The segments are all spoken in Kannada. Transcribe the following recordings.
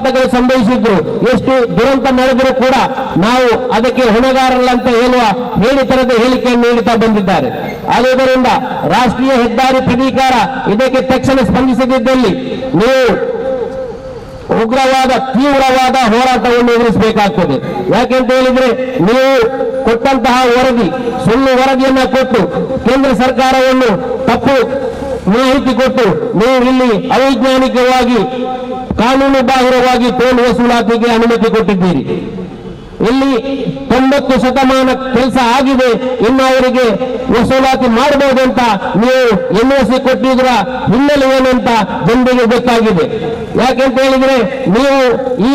ಅಪಘಾತಗಳು ಸಂಭವಿಸಿದ್ರು, ಎಷ್ಟು ದುರಂತ ನಡೆದರೂ ಕೂಡ ನಾವು ಅದಕ್ಕೆ ಹೊಣೆಗಾರರಲ್ಲ ಅಂತ ಹೇಳಿ ತರದ ಹೇಳಿಕೆಯನ್ನು ನೀಡುತ್ತಾ ಬಂದಿದ್ದಾರೆ. ಆದುದರಿಂದ ರಾಷ್ಟ್ರೀಯ ಹೆದ್ದಾರಿ ಪ್ರಾಧಿಕಾರ ಇದಕ್ಕೆ ತಕ್ಷಣ ಸ್ಪಂದಿಸದಿದ್ದಲ್ಲಿ ನೀವು ತೀವ್ರವಾದ ಹೋರಾಟವನ್ನು ಎದುರಿಸಬೇಕಾಗ್ತದೆ. ಯಾಕೆಂತ ಹೇಳಿದ್ರೆ ನೀವು ಕೊಟ್ಟಂತಹ ವರದಿ ಸುಳ್ಳು ವರದಿಯನ್ನ ಕೊಟ್ಟು ಕೇಂದ್ರ ಸರ್ಕಾರವನ್ನು ತಪ್ಪು ಮಾಹಿತಿ ಕೊಟ್ಟು ನೀವು ಇಲ್ಲಿ ಅವೈಜ್ಞಾನಿಕವಾಗಿ ಕಾನೂನು ಬಾಹಿರವಾಗಿ ಟೋಲ್ ವಸೂಲಾತಿಗೆ ಅನುಮತಿ ಕೊಟ್ಟಿದ್ದೀರಿ. ಇಲ್ಲಿ 90% ಕೆಲಸ ಆಗಿದೆ, ಇನ್ನು ಅವರಿಗೆ ವಸೂಲಾತಿ ಮಾಡಬಹುದು ಅಂತ ನೀವು NOC ಕೊಟ್ಟಿದ್ರ ಹಿನ್ನೆಲೆ ಏನು ಅಂತ ಜನರಿಗೆ ಗೊತ್ತಾಗಿದೆ. ಯಾಕೆಂತ ಹೇಳಿದ್ರೆ ನೀವು ಈ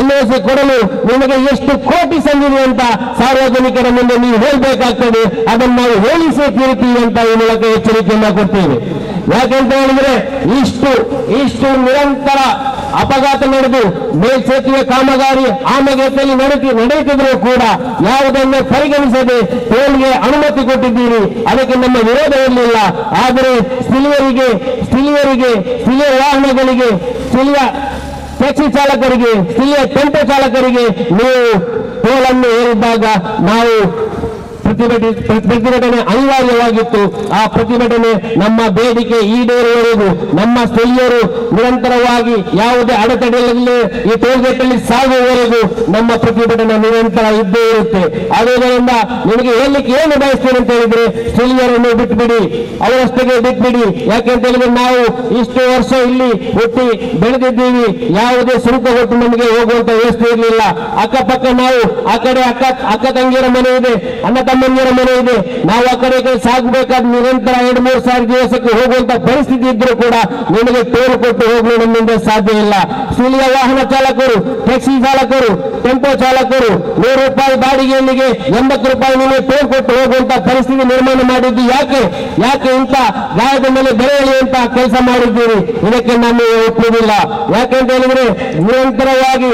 NOC ಕೊಡಲು ನಿಮಗೆ ಎಷ್ಟು ಕೋಟಿ ಸಂದಿದೆ ಅಂತ ಸಾರ್ವಜನಿಕರ ಮುಂದೆ ನೀವು ಹೇಳಬೇಕಾಗ್ತದೆ. ಅದನ್ನು ನಾವು ಹೇಳಿಸೇ ತೀರ್ತೀವಿ ಅಂತ ಈ ಮೂಲಕ ಎಚ್ಚರಿಕೆಯನ್ನ ಕೊಡ್ತೇವೆ. ಯಾಕೆಂತ ಹೇಳಿದ್ರೆ ಇಷ್ಟು ನಿರಂತರ ಅಪಘಾತ ನಡೆದು ಮೇಲ್ಸೇತುವೆ ಕಾಮಗಾರಿ ಆಮೆಗತಿಯಲ್ಲಿ ನಡೆಯುತ್ತಿದ್ರೂ ಕೂಡ ಯಾವುದನ್ನು ಪರಿಗಣಿಸದೆ ಟೋಲ್ಗೆ ಅನುಮತಿ ಕೊಟ್ಟಿದ್ದೀರಿ. ಅದಕ್ಕೆ ನಮ್ಮ ವಿರೋಧ ಇರಲಿಲ್ಲ. ಆದರೆ ಸ್ಥಳೀಯ ವಾಹನಗಳಿಗೆ, ಸ್ಥಳೀಯ ಟ್ಯಾಕ್ಸಿ ಚಾಲಕರಿಗೆ, ಸ್ಥಳೀಯ ಟೆಂಪೋ ಚಾಲಕರಿಗೆ ನೀವು ಟೋಲ್ ಅನ್ನು ಹೇರಿದ್ದಾಗ ನಾವು ಪ್ರತಿಭಟನೆ ಅನಿವಾರ್ಯವಾಗಿತ್ತು. ಆ ಪ್ರತಿಭಟನೆ ನಮ್ಮ ಬೇಡಿಕೆ ಈಡೇರುವವರೆಗೂ ನಮ್ಮ ಸ್ಥಳೀಯರು ನಿರಂತರವಾಗಿ ಯಾವುದೇ ಅಡೆತಡೆಯಲ್ಲಿ ಈ ಟೋಲ್ಗೇಟಲ್ಲಿ ಸಾಗುವವರೆಗೂ ನಮ್ಮ ಪ್ರತಿಭಟನೆ ನಿರಂತರ ಇದ್ದೇ ಇರುತ್ತೆ. ಆದ್ದರಿಂದ ನಿಮಗೆ ಹೇಳಲಿಕ್ಕೆ ಏನು ಬಯಸ್ತೇನೆ ಅಂತ ಹೇಳಿದ್ರೆ ಸ್ಥಳೀಯರನ್ನು ಬಿಟ್ಬಿಡಿ, ಅವರಷ್ಟಕ್ಕೆ ಬಿಟ್ಬಿಡಿ. ಯಾಕೆಂತ ಹೇಳಿದ್ರೆ ನಾವು ಇಷ್ಟು ವರ್ಷ ಇಲ್ಲಿ ಹುಟ್ಟಿ ಬೆಳೆದಿದ್ದೀವಿ, ಯಾವುದೇ ಶುಲ್ಕ ಕೊಟ್ಟು ನಮಗೆ ಹೋಗುವಂತ ವ್ಯವಸ್ಥೆ ಇರಲಿಲ್ಲ. ಅಕ್ಕಪಕ್ಕ ನಾವು ಆ ಕಡೆ ಅಕ್ಕ ತಂಗಿಯರ ಮನೆ ಇದೆ, ಅಣ್ಣ ತಮ್ಮಂದಿರ ಮನೆ ಇದೆ, ನಾವು ಆ ಕಡೆ ಸಾಗಬೇಕಾದ ನಿರಂತರ 2-3 ಸಾವಿರ ದಿವಸಕ್ಕೆ ಹೋಗುವಂತ ಪರಿಸ್ಥಿತಿ ಇದ್ರೂ ಕೂಡ ನಿಮಗೆ ಟೋಲ್ ಕೊಟ್ಟು ಹೋಗಲು ನಮ್ಮಿಂದ ಸಾಧ್ಯ ಇಲ್ಲ. ಸ್ಥಳೀಯ ವಾಹನ ಚಾಲಕರು, ಟ್ಯಾಕ್ಸಿ ಚಾಲಕರು, ಟೆಂಪೋ ಚಾಲಕರು ₹100 ಬಾಡಿಗೆಯಲ್ಲಿಗೆ ₹80 ನಿಮಗೆ ಟೋಲ್ ಕೊಟ್ಟು ಹೋಗುವಂತ ಪರಿಸ್ಥಿತಿ ನಿರ್ಮಾಣ ಮಾಡಿದ್ದು ಯಾಕೆ ಇಂಥ ಗಾಯದ ಮೇಲೆ ಬೆಲೆ ಎಳೆಯುವಂತ ಕೆಲಸ ಮಾಡಿದ್ದೀರಿ? ಇದಕ್ಕೆ ನಾನು ಒಪ್ಪುವುದಿಲ್ಲ. ಯಾಕೆಂತ ಹೇಳಿದ್ರೆ ನಿರಂತರವಾಗಿ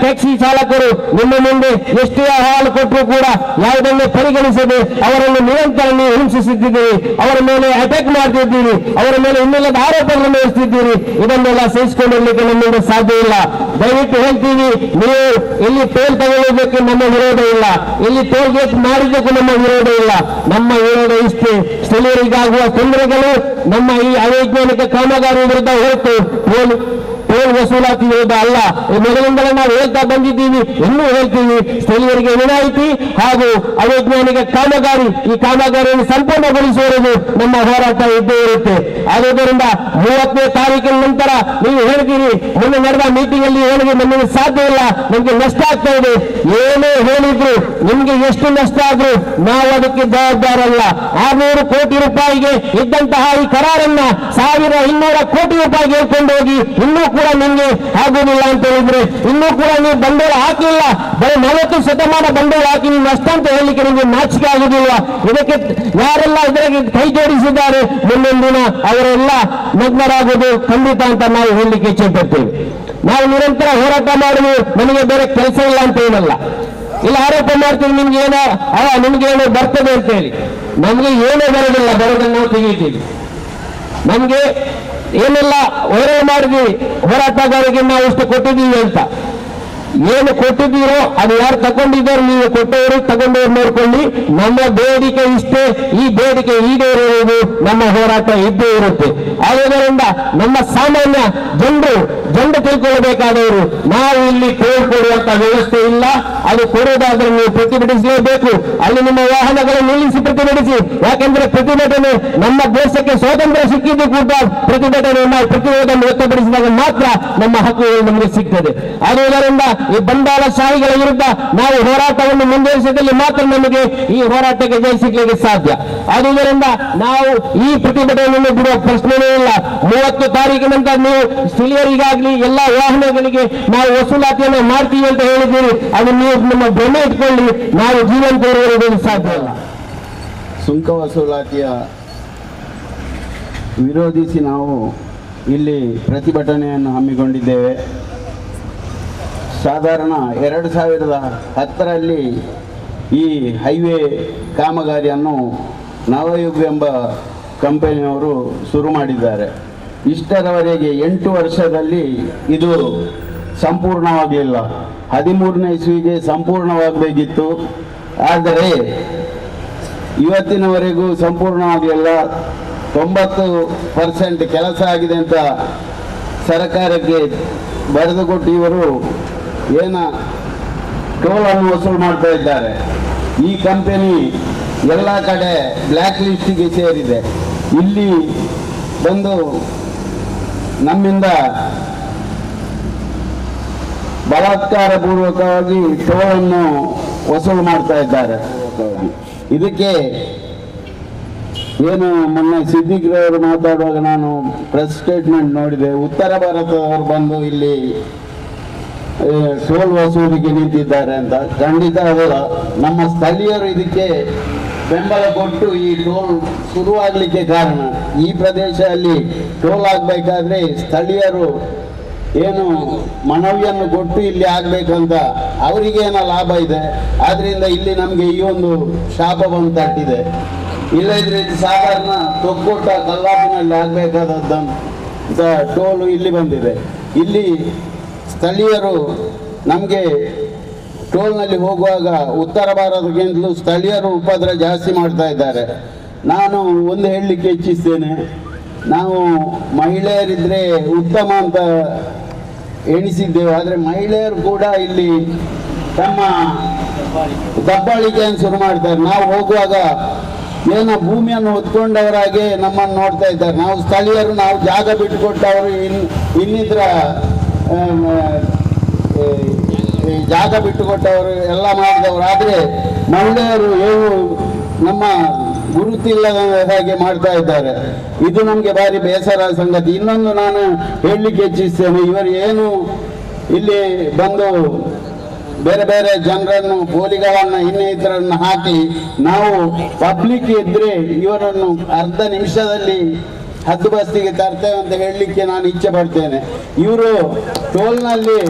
ಟ್ಯಾಕ್ಸಿ ಚಾಲಕರು ನಿಮ್ಮ ಮುಂದೆ ಎಷ್ಟೇ ಅಹವಾಲು ಕೊಟ್ಟರು ಕೂಡ ಯಾವುದನ್ನು ಪರಿಗಣಿಸದೆ ಅವರನ್ನು ನಿರಂತರ ನೀವು ಹಿಂಸಿಸುತ್ತಿದ್ದೀರಿ, ಅವರ ಮೇಲೆ ಅಟ್ಯಾಕ್ ಮಾಡ್ತಿದ್ದೀರಿ, ಅವರ ಮೇಲೆ ಇನ್ನಿಲ್ಲದ ಆರೋಪಗಳನ್ನು ನಡೆಸುತ್ತಿದ್ದೀರಿ. ಇದನ್ನೆಲ್ಲ ಸಹಿಸಿಕೊಂಡಿರ್ಲಿಕ್ಕೆ ನಮ್ಮಿಂದ ಸಾಧ್ಯ ಇಲ್ಲ. ದಯವಿಟ್ಟು ಹೇಳ್ತೀವಿ, ನೀವು ಇಲ್ಲಿ ಟೋಲ್ ತಗೊಳ್ಳೋದಕ್ಕೆ ನಮ್ಮ ವಿರೋಧ ಇಲ್ಲ, ಇಲ್ಲಿ ಟೋಲ್ ಗೇಟ್ ಮಾಡಿದ್ದಕ್ಕೂ ನಮ್ಮ ವಿರೋಧ ಇಲ್ಲ. ನಮ್ಮ ವಿರೋಧ ಇಷ್ಟೇ, ಸ್ಥಳೀಯರಿಗಾಗುವ ತೊಂದರೆಗಳು ನಮ್ಮ ಈ ಅವೈಜ್ಞಾನಿಕ ಕಾಮಗಾರಿ ವಿರುದ್ಧ ಹೊರತು ಟೋಲ್ ವಸೂಲಾತಿ ವಿರುದ್ಧ ಅಲ್ಲ. ಮೊದಲಿಂದಲೇ ನಾವು ಹೇಳ್ತಾ ಬಂದಿದ್ದೀವಿ, ಇನ್ನೂ ಹೇಳ್ತೀವಿ. ಸ್ಥಳೀಯರಿಗೆ ವಿನಾಯಿತಿ ಹಾಗೂ ಅವೈಜ್ಞಾನಿಕ ಈ ಕಾಮಗಾರಿಯನ್ನು ಸಂಪೂರ್ಣಗೊಳಿಸುವವರೆಗೂ ನಮ್ಮ ಹೋರಾಟ ಇದ್ದೇ ಇರುತ್ತೆ. ಆದುದರಿಂದ 30ನೇ ತಾರೀಕಿನ ನಂತರ ನೀವು ಹೇಳ್ತೀರಿ, ಮೊನ್ನೆ ನಡೆದ ಮೀಟಿಂಗ್ ಅಲ್ಲಿ ಹೇಳಿದ್ರೆ ನಮಗೆ ಸಾಧ್ಯ ಇಲ್ಲ, ನಮಗೆ ನಷ್ಟ ಆಗ್ತಾ ಇದೆ. ಏನೇ ಹೇಳಿದ್ರು, ನಿಮ್ಗೆ ಎಷ್ಟು ನಷ್ಟ ಆದ್ರೂ ನಾವು ಅದಕ್ಕೆ ಜವಾಬ್ದಾರಲ್ಲ. 600 ಕೋಟಿ ರೂಪಾಯಿಗೆ ಇದ್ದಂತಹ ಈ ಕರಾರನ್ನ 1200 ಕೋಟಿ ರೂಪಾಯಿಗೆ ಹೇಳ್ಕೊಂಡು ಹೋಗಿ ಇನ್ನೂ ಕೂಡ ನಿಮ್ಗೆ ಆಗುವುದಿಲ್ಲ ಅಂತ ಹೇಳಿದ್ರೆ, ಇನ್ನೂ ಕೂಡ ನೀವು ಬಂಡವಾಳ ಹಾಕಿಲ್ಲ, ಬರೀ 40% ಬಂಡವಾಳ ಹಾಕಿ ನೀವು ನಷ್ಟ ಅಂತ ಹೇಳಲಿಕ್ಕೆ ನಿಮಗೆ ನಾಚಿಕೆ ಆಗುವುದಿಲ್ಲ. ಇದಕ್ಕೆ ಯಾರೆಲ್ಲ ಇದಕ್ಕೆ ಕೈ ಜೋಡಿಸಿದ್ದಾರೆ ಮುಂದೊಂದು ದಿನ ಅವರೆಲ್ಲ ನಗ್ನರಾಗುವುದು ಖಂಡಿತ ಅಂತ ನಾವು ಹೇಳಲಿಕ್ಕೆ ಇಚ್ಛೆ ಪಡ್ತೇವೆ. ನಾವು ನಿರಂತರ ಹೋರಾಟ ಮಾಡುವುದು ನಮಗೆ ಬೇರೆ ಕೆಲಸ ಇಲ್ಲ ಅಂತ ಏನಲ್ಲ. ಇಲ್ಲ ಆರೋಪ ಮಾಡ್ತೀವಿ ನಿಮ್ಗೇನೋ ಬರ್ತದೆ ಅಂತ ಹೇಳಿ. ನಮ್ಗೆ ಏನೂ ಬರೋದಿಲ್ಲ, ಬರೋದನ್ನು ನಾವು ತೆಗೀತೀವಿ. ನಮ್ಗೆ ಏನೆಲ್ಲ ವೈರಲ್ ಮಾಡಿದ್ವಿ, ಹೋರಾಟಗಾರರಿಗೆ ನಾವು ಇಷ್ಟು ಕೊಟ್ಟಿದ್ದೀವಿ ಅಂತ. ಏನು ಕೊಟ್ಟಿದ್ದೀರೋ ಅದು ಯಾರು ತಗೊಂಡಿದ್ದಾರೋ ನೀವು ಕೊಟ್ಟವರು ತಗೊಂಡವರು ನೋಡ್ಕೊಳ್ಳಿ. ನಮ್ಮ ಬೇಡಿಕೆ ಇಷ್ಟೇ, ಈ ಬೇಡಿಕೆ ಈಡೇರುವುದು ನಮ್ಮ ಹೋರಾಟ ಇದ್ದೇ ಇರುತ್ತೆ. ಆದುದರಿಂದ ನಮ್ಮ ಸಾಮಾನ್ಯ ಜನರು ತಿಳ್ಕೊಳ್ಬೇಕಾದವರು, ನಾವು ಇಲ್ಲಿ ಟೋಲ್ ಕೊಡುವಂತ ವ್ಯವಸ್ಥೆ ಇಲ್ಲ, ಅದು ಕೊಡುವುದಾದ್ರೆ ನೀವು ಪ್ರತಿಭಟಿಸಲೇಬೇಕು. ಅಲ್ಲಿ ನಿಮ್ಮ ವಾಹನಗಳನ್ನು ನಿಲ್ಲಿಸಿ ಪ್ರತಿಭಟಿಸಿ. ಯಾಕೆಂದ್ರೆ ಪ್ರತಿಭಟನೆ ನಮ್ಮ ದೇಶಕ್ಕೆ ಸ್ವಾತಂತ್ರ್ಯ ಸಿಕ್ಕಿದ್ದು ಕೂಡ ಪ್ರತಿಭಟನೆ ನಾವು ಪ್ರತಿರೋಧವನ್ನು ವ್ಯಕ್ತಪಡಿಸಿದಾಗ ಮಾತ್ರ ನಮ್ಮ ಹಕ್ಕುಗಳು ನಮಗೆ ಸಿಗ್ತದೆ. ಆದುದರಿಂದ ಈ ಬಂಡವಾಳಶಾಹಿಗಳ ವಿರುದ್ಧ ನಾವು ಹೋರಾಟವನ್ನು ಮುಂದುವರಿಸಿದಲ್ಲಿ ಮಾತ್ರ ನಮಗೆ ಈ ಹೋರಾಟಕ್ಕೆ ಜಯ ಸಿಗಲಿಕ್ಕೆ ಸಾಧ್ಯ. ಆದುದರಿಂದ ನಾವು ಈ ಪ್ರತಿಭಟನೆಯನ್ನು ಬಿಡುವ ಪ್ರಶ್ನೆಯೇ ಇಲ್ಲ. 30 ತಾರೀಕಿನಂತರ ನೀವು ಸ್ಥಳೀಯರಿಗಾಗ್ಲಿ ಎಲ್ಲ ವಾಹನಗಳಿಗೆ ನಾವು ವಸೂಲಾತಿಯನ್ನು ಮಾಡ್ತೀವಿ ಅಂತ ಹೇಳಿದ್ದೀರಿ. ಅದು ನೀವು ನಮ್ಮ ಭ್ರಮೆ ಇಟ್ಕೊಳ್ಳಿ, ನಾವು ಜೀವಂತ ಇರುವುದು ಸಾಧ್ಯ ಇಲ್ಲ. ಸುಂಕ ವಸೂಲಾತಿಯ ವಿರೋಧಿಸಿ ನಾವು ಇಲ್ಲಿ ಪ್ರತಿಭಟನೆಯನ್ನು ಹಮ್ಮಿಕೊಂಡಿದ್ದೇವೆ. ಸಾಧಾರಣ 2010ರಲ್ಲಿ ಈ ಹೈವೇ ಕಾಮಗಾರಿಯನ್ನು ನವಯುಗ್ ಎಂಬ ಕಂಪನಿಯವರು ಶುರು ಮಾಡಿದ್ದಾರೆ. ಇಷ್ಟರವರೆಗೆ 8 ವರ್ಷದಲ್ಲಿ ಇದು ಸಂಪೂರ್ಣವಾಗಲಿಲ್ಲ. 13ನೇ ಇಸ್ವಿಗೆ ಸಂಪೂರ್ಣವಾಗಬೇಕಿತ್ತು, ಆದರೆ ಇವತ್ತಿನವರೆಗೂ ಸಂಪೂರ್ಣವಾಗಲಿಲ್ಲ. 90% ಕೆಲಸ ಆಗಿದೆ ಅಂತ ಸರ್ಕಾರಕ್ಕೆ ಬರೆದು ಕೊಟ್ಟು ಇವರು ಟೋಲನ್ನು ವಸೂಲು ಮಾಡ್ತಾ ಇದ್ದಾರೆ. ಈ ಕಂಪನಿ ಎಲ್ಲ ಕಡೆ ಬ್ಲ್ಯಾಕ್ ಲಿಸ್ಟಿಗೆ ಸೇರಿದೆ. ಇಲ್ಲಿ ಬಂದು ನಮ್ಮಿಂದ ಬಲಾತ್ಕಾರಪೂರ್ವಕವಾಗಿ ಟೋಲನ್ನು ವಸೂಲು ಮಾಡ್ತಾ ಇದ್ದಾರೆ. ಇದಕ್ಕೆ ಮೊನ್ನೆ ಸಿದ್ದಿಕ್ರವರು ಮಾತಾಡುವಾಗ ನಾನು ಪ್ರೆಸ್ ಸ್ಟೇಟ್ಮೆಂಟ್ ನೋಡಿದೆ. ಉತ್ತರ ಭಾರತದವರು ಬಂದು ಇಲ್ಲಿ ಟೋಲ್ ವಸೂಲಿಗೆ ನಿಂತಿದ್ದಾರೆ ಅಂತ. ಖಂಡಿತ ಅದಲ್ಲ. ನಮ್ಮ ಸ್ಥಳೀಯರು ಇದಕ್ಕೆ ಬೆಂಬಲ ಕೊಟ್ಟು ಈ ಟೋಲ್ ಶುರುವಾಗಲಿಕ್ಕೆ ಕಾರಣ. ಈ ಪ್ರದೇಶದಲ್ಲಿ ಟೋಲ್ ಆಗಬೇಕಾದ್ರೆ ಸ್ಥಳೀಯರು ಮನವಿಯನ್ನು ಕೊಟ್ಟು ಇಲ್ಲಿ ಆಗ್ಬೇಕಂತ ಅವರಿಗೇನೋ ಲಾಭ ಇದೆ. ಆದ್ರಿಂದ ಇಲ್ಲಿ ನಮಗೆ ಈ ಒಂದು ಶಾಪ ಬಂದು ತಟ್ಟಿದೆ. ಇಲ್ಲದಿದ್ರೆ ಇದು ಸಾಧಾರಣ ತೊಕ್ಕೊಟ್ಟ ಕಲ್ಲಾಪಿನಲ್ಲಿ ಆಗಬೇಕಾದಂತ ಟೋಲು ಇಲ್ಲಿ ಬಂದಿದೆ. ಇಲ್ಲಿ ಸ್ಥಳೀಯರು ನಮಗೆ ಟೋಲ್ನಲ್ಲಿ ಹೋಗುವಾಗ ಉತ್ತರ ಭಾರತಕ್ಕಿಂತಲೂ ಸ್ಥಳೀಯರು ಉಪದ್ರ ಜಾಸ್ತಿ ಮಾಡ್ತಾ ಇದ್ದಾರೆ. ನಾನು ಒಂದು ಹೇಳಲಿಕ್ಕೆ ಇಚ್ಛಿಸ್ತೇನೆ, ನಾವು ಮಹಿಳೆಯರಿದ್ದರೆ ಉತ್ತಮ ಅಂತ ಎಣಿಸಿದ್ದೇವೆ. ಆದರೆ ಮಹಿಳೆಯರು ಕೂಡ ಇಲ್ಲಿ ತಮ್ಮ ದಬ್ಬಾಳಿಕೆಯನ್ನು ಶುರು ಮಾಡ್ತಾರೆ. ನಾವು ಹೋಗುವಾಗ ಭೂಮಿಯನ್ನು ಹೊತ್ಕೊಂಡವರಾಗೆ ನಮ್ಮನ್ನು ನೋಡ್ತಾ ಇದ್ದಾರೆ. ನಾವು ಸ್ಥಳೀಯರು, ನಾವು ಜಾಗ ಬಿಟ್ಟುಕೊಟ್ಟವರು, ಇನ್ನಿತರ ಜಾಗ ಬಿಟ್ಟುಕೊಟ್ಟವರು ಎಲ್ಲ ಮಾಡಿದವರು. ಆದರೆ ಮಹಿಳೆಯರು ನಮ್ಮ ಗುರುತಿಲ್ಲದ ಹಾಗೆ ಮಾಡ್ತಾ ಇದ್ದಾರೆ. ಇದು ನಮಗೆ ಭಾರಿ ಬೇಸರ ಸಂಗತಿ. ಇನ್ನೊಂದು ನಾನು ಹೇಳಲಿಕ್ಕೆ ಇಚ್ಛಿಸ್ತೇನೆ, ಇವರು ಇಲ್ಲಿ ಬಂದು ಬೇರೆ ಬೇರೆ ಜನರನ್ನು, ಪೋಲಿಗಳನ್ನು, ಇನ್ನಿತರನ್ನು ಹಾಕಿ ನಾವು ಪಬ್ಲಿಕ್ ಇದ್ರೆ ಇವರನ್ನು ಅರ್ಧ ನಿಮಿಷದಲ್ಲಿ ಹದ್ದುಬಸ್ತಿಗೆ ತರ್ತೇವೆ ಅಂತ ಹೇಳಲಿಕ್ಕೆ ನಾನು ಇಚ್ಛೆ ಪಡ್ತೇನೆ. ಇವರು ಟೋಲ್ನಲ್ಲಿ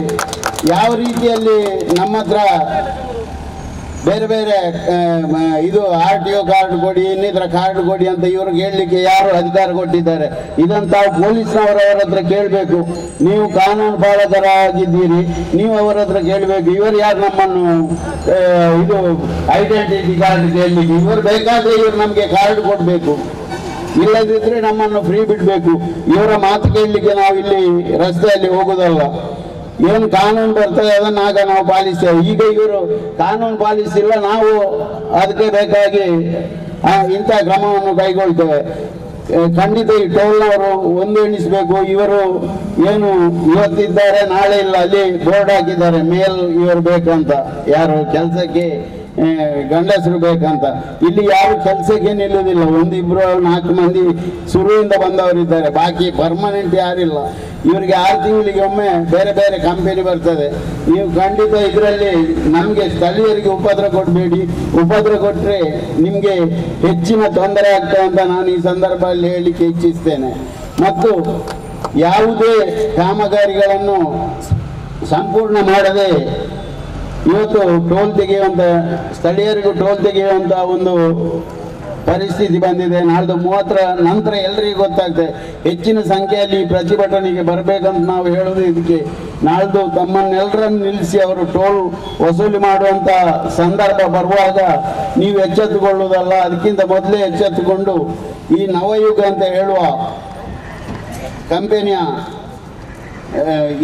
ಯಾವ ರೀತಿಯಲ್ಲಿ ನಮ್ಮ ಹತ್ರ ಬೇರೆ ಬೇರೆ ಇದು RTO ಕಾರ್ಡ್ ಕೊಡಿ, ಇನ್ನಿತರ ಕಾರ್ಡ್ ಕೊಡಿ ಅಂತ ಇವ್ರಿಗೆ ಹೇಳಲಿಕ್ಕೆ ಯಾರು ಅಧಿಕಾರ ಕೊಟ್ಟಿದ್ದಾರೆ? ಇದಂತ ಪೊಲೀಸ್ನವರವರ ಹತ್ರ ಕೇಳಬೇಕು. ನೀವು ಕಾನೂನು ಪಾಲಕರಾಗಿದ್ದೀರಿ, ನೀವು ಅವರ ಹತ್ರ ಕೇಳಬೇಕು. ಇವರು ಯಾರು ನಮ್ಮನ್ನು ಇದು ಐಡೆಂಟಿಟಿ ಕಾರ್ಡ್ ಕೇಳಲಿಕ್ಕೆ? ಇವರು ಬೇಕಾದ್ರೆ ಇವರು ನಮಗೆ ಕಾರ್ಡ್ ಕೊಡಬೇಕು, ಇಲ್ಲದಿದ್ರೆ ನಮ್ಮನ್ನು ಫ್ರೀ ಬಿಡಬೇಕು. ಇವರ ಮಾತು ಕೇಳಲಿಕ್ಕೆ ನಾವು ಇಲ್ಲಿ ರಸ್ತೆಯಲ್ಲಿ ಹೋಗುದಲ್ಲ. ಏನು ಕಾನೂನು ಬರ್ತದೆ ಅದನ್ನು ಆಗ ನಾವು ಪಾಲಿಸ್ತೇವೆ. ಈಗ ಇವರು ಕಾನೂನು ಪಾಲಿಸಿಲ್ಲ, ನಾವು ಅದಕ್ಕೆ ಬೇಕಾಗಿ ಇಂಥ ಕ್ರಮವನ್ನು ಕೈಗೊಳ್ತೇವೆ. ಖಂಡಿತ ಈ ಟೋಲ್ನವರು ಒಂದು ಎಣಿಸಬೇಕು. ಇವರು ಇವತ್ತಿದ್ದಾರೆ ನಾಳೆ ಇಲ್ಲ, ಅಲ್ಲಿ ಬೋರ್ಡ್ ಹಾಕಿದ್ದಾರೆ ಮೇಲ್ ಇವರು ಬೇಕಂತ, ಯಾರು ಕೆಲಸಕ್ಕೆ ಗಂಡಸರು ಬೇಕಂತ. ಇಲ್ಲಿ ಯಾರು ಕೆಲಸಕ್ಕೆ ನಿಲ್ಲುವುದಿಲ್ಲ. 1-2-4 ಮಂದಿ ಶುರುವಿಂದ ಬಂದವರಿದ್ದಾರೆ, ಬಾಕಿ ಪರ್ಮನೆಂಟ್ ಯಾರಿಲ್ಲ. ಇವರಿಗೆ 6 ತಿಂಗಳಿಗೆ ಒಮ್ಮೆ ಬೇರೆ ಬೇರೆ ಕಂಪನಿ ಬರ್ತದೆ. ನೀವು ಖಂಡಿತ ಇದರಲ್ಲಿ ನಮಗೆ ಸ್ಥಳೀಯರಿಗೆ ಉಪದ್ರ ಕೊಡಬೇಡಿ. ಉಪದ್ರ ಕೊಟ್ಟರೆ ನಿಮಗೆ ಹೆಚ್ಚಿನ ತೊಂದರೆ ಆಗ್ತದೆ ಅಂತ ನಾನು ಈ ಸಂದರ್ಭದಲ್ಲಿ ಹೇಳಲಿಕ್ಕೆ ಇಚ್ಛಿಸ್ತೇನೆ. ಮತ್ತು ಯಾವುದೇ ಕಾಮಗಾರಿಗಳನ್ನು ಸಂಪೂರ್ಣ ಮಾಡದೆ ಇವತ್ತು ಟೋಲ್ ತೆಗೆಯುವಂಥ, ಸ್ಥಳೀಯರಿಗೂ ಟೋಲ್ ತೆಗೆಯುವಂಥ ಒಂದು ಪರಿಸ್ಥಿತಿ ಬಂದಿದೆ. ನಾಳ್ದು 30ರ ನಂತರ ಎಲ್ಲರಿಗೂ ಗೊತ್ತಾಗ್ತದೆ. ಹೆಚ್ಚಿನ ಸಂಖ್ಯೆಯಲ್ಲಿ ಪ್ರತಿಭಟನೆಗೆ ಬರಬೇಕಂತ ನಾವು ಹೇಳೋದು ಇದಕ್ಕೆ. ನಾಳ್ದು ತಮ್ಮನ್ನೆಲ್ಲರನ್ನು ನಿಲ್ಲಿಸಿ ಅವರು ಟೋಲ್ ವಸೂಲಿ ಮಾಡುವಂಥ ಸಂದರ್ಭ ಬರುವಾಗ ನೀವು ಎಚ್ಚೆತ್ತುಕೊಳ್ಳುವುದಲ್ಲ, ಅದಕ್ಕಿಂತ ಮೊದಲೇ ಎಚ್ಚೆತ್ತುಕೊಂಡು ಈ ನವಯುಗ ಅಂತ ಹೇಳುವ ಕಂಪನಿಯ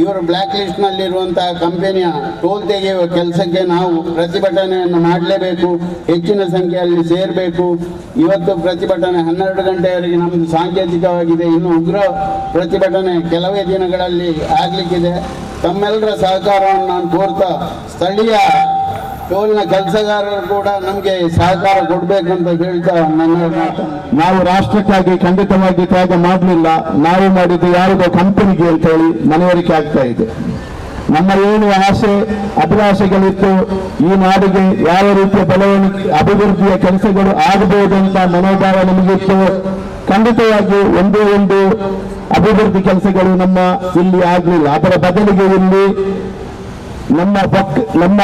ಇವರು ಬ್ಲ್ಯಾಕ್ ಲಿಸ್ಟ್ನಲ್ಲಿರುವಂತಹ ಕಂಪನಿಯ ಟೋಲ್ ತೆಗೆಯುವ ಕೆಲಸಕ್ಕೆ ನಾವು ಪ್ರತಿಭಟನೆಯನ್ನು ಮಾಡಲೇಬೇಕು. ಹೆಚ್ಚಿನ ಸಂಖ್ಯೆಯಲ್ಲಿ ಸೇರಬೇಕು. ಇವತ್ತು ಪ್ರತಿಭಟನೆ 12 ಗಂಟೆಯವರೆಗೆ ನಮ್ಮದು ಸಾಂಕೇತಿಕವಾಗಿದೆ. ಇನ್ನು ಉಗ್ರ ಪ್ರತಿಭಟನೆ ಕೆಲವೇ ದಿನಗಳಲ್ಲಿ ಆಗಲಿಕ್ಕಿದೆ. ತಮ್ಮೆಲ್ಲರ ಸಹಕಾರವನ್ನು ನಾನು ಕೋರ್ತಾ, ಸ್ಥಳೀಯ ಟೋಲ್ನ ಕೆಲಸಗಾರರು ಕೂಡ ನಮಗೆ ಸಹಕಾರ ಕೊಡಬೇಕಂತ ಹೇಳ್ತಾ ನಾವು ರಾಷ್ಟ್ರಕ್ಕಾಗಿ ಖಂಡಿತವಾಗಿ ತ್ಯಾಗ ಮಾಡಲಿಲ್ಲ. ನಾವು ಮಾಡಿದ್ದು ಯಾರಿಗೋ ಕಂಪನಿಗೆ ಅಂತ ಹೇಳಿ ಮನವರಿಕೆ ಆಗ್ತಾ ಇದೆ. ನಮ್ಮ ಏನು ಆಸೆ ಅಭಿಲಾಷೆಗಳಿತ್ತು, ಈ ನಾಡಿಗೆ ಯಾವ ರೀತಿಯ ಬೆಳವಣಿಗೆ ಅಭಿವೃದ್ಧಿಯ ಕೆಲಸಗಳು ಆಗಬಹುದಂತ ಮನೋಭಾವ ನಮಗಿತ್ತು. ಖಂಡಿತವಾಗಿ ಒಂದೇ ಒಂದು ಅಭಿವೃದ್ಧಿ ಕೆಲಸಗಳು ನಮ್ಮ ಇಲ್ಲಿ ಆಗಲಿಲ್ಲ. ಅದರ ಬದಲಿಗೆ ಇಲ್ಲಿ ನಮ್ಮ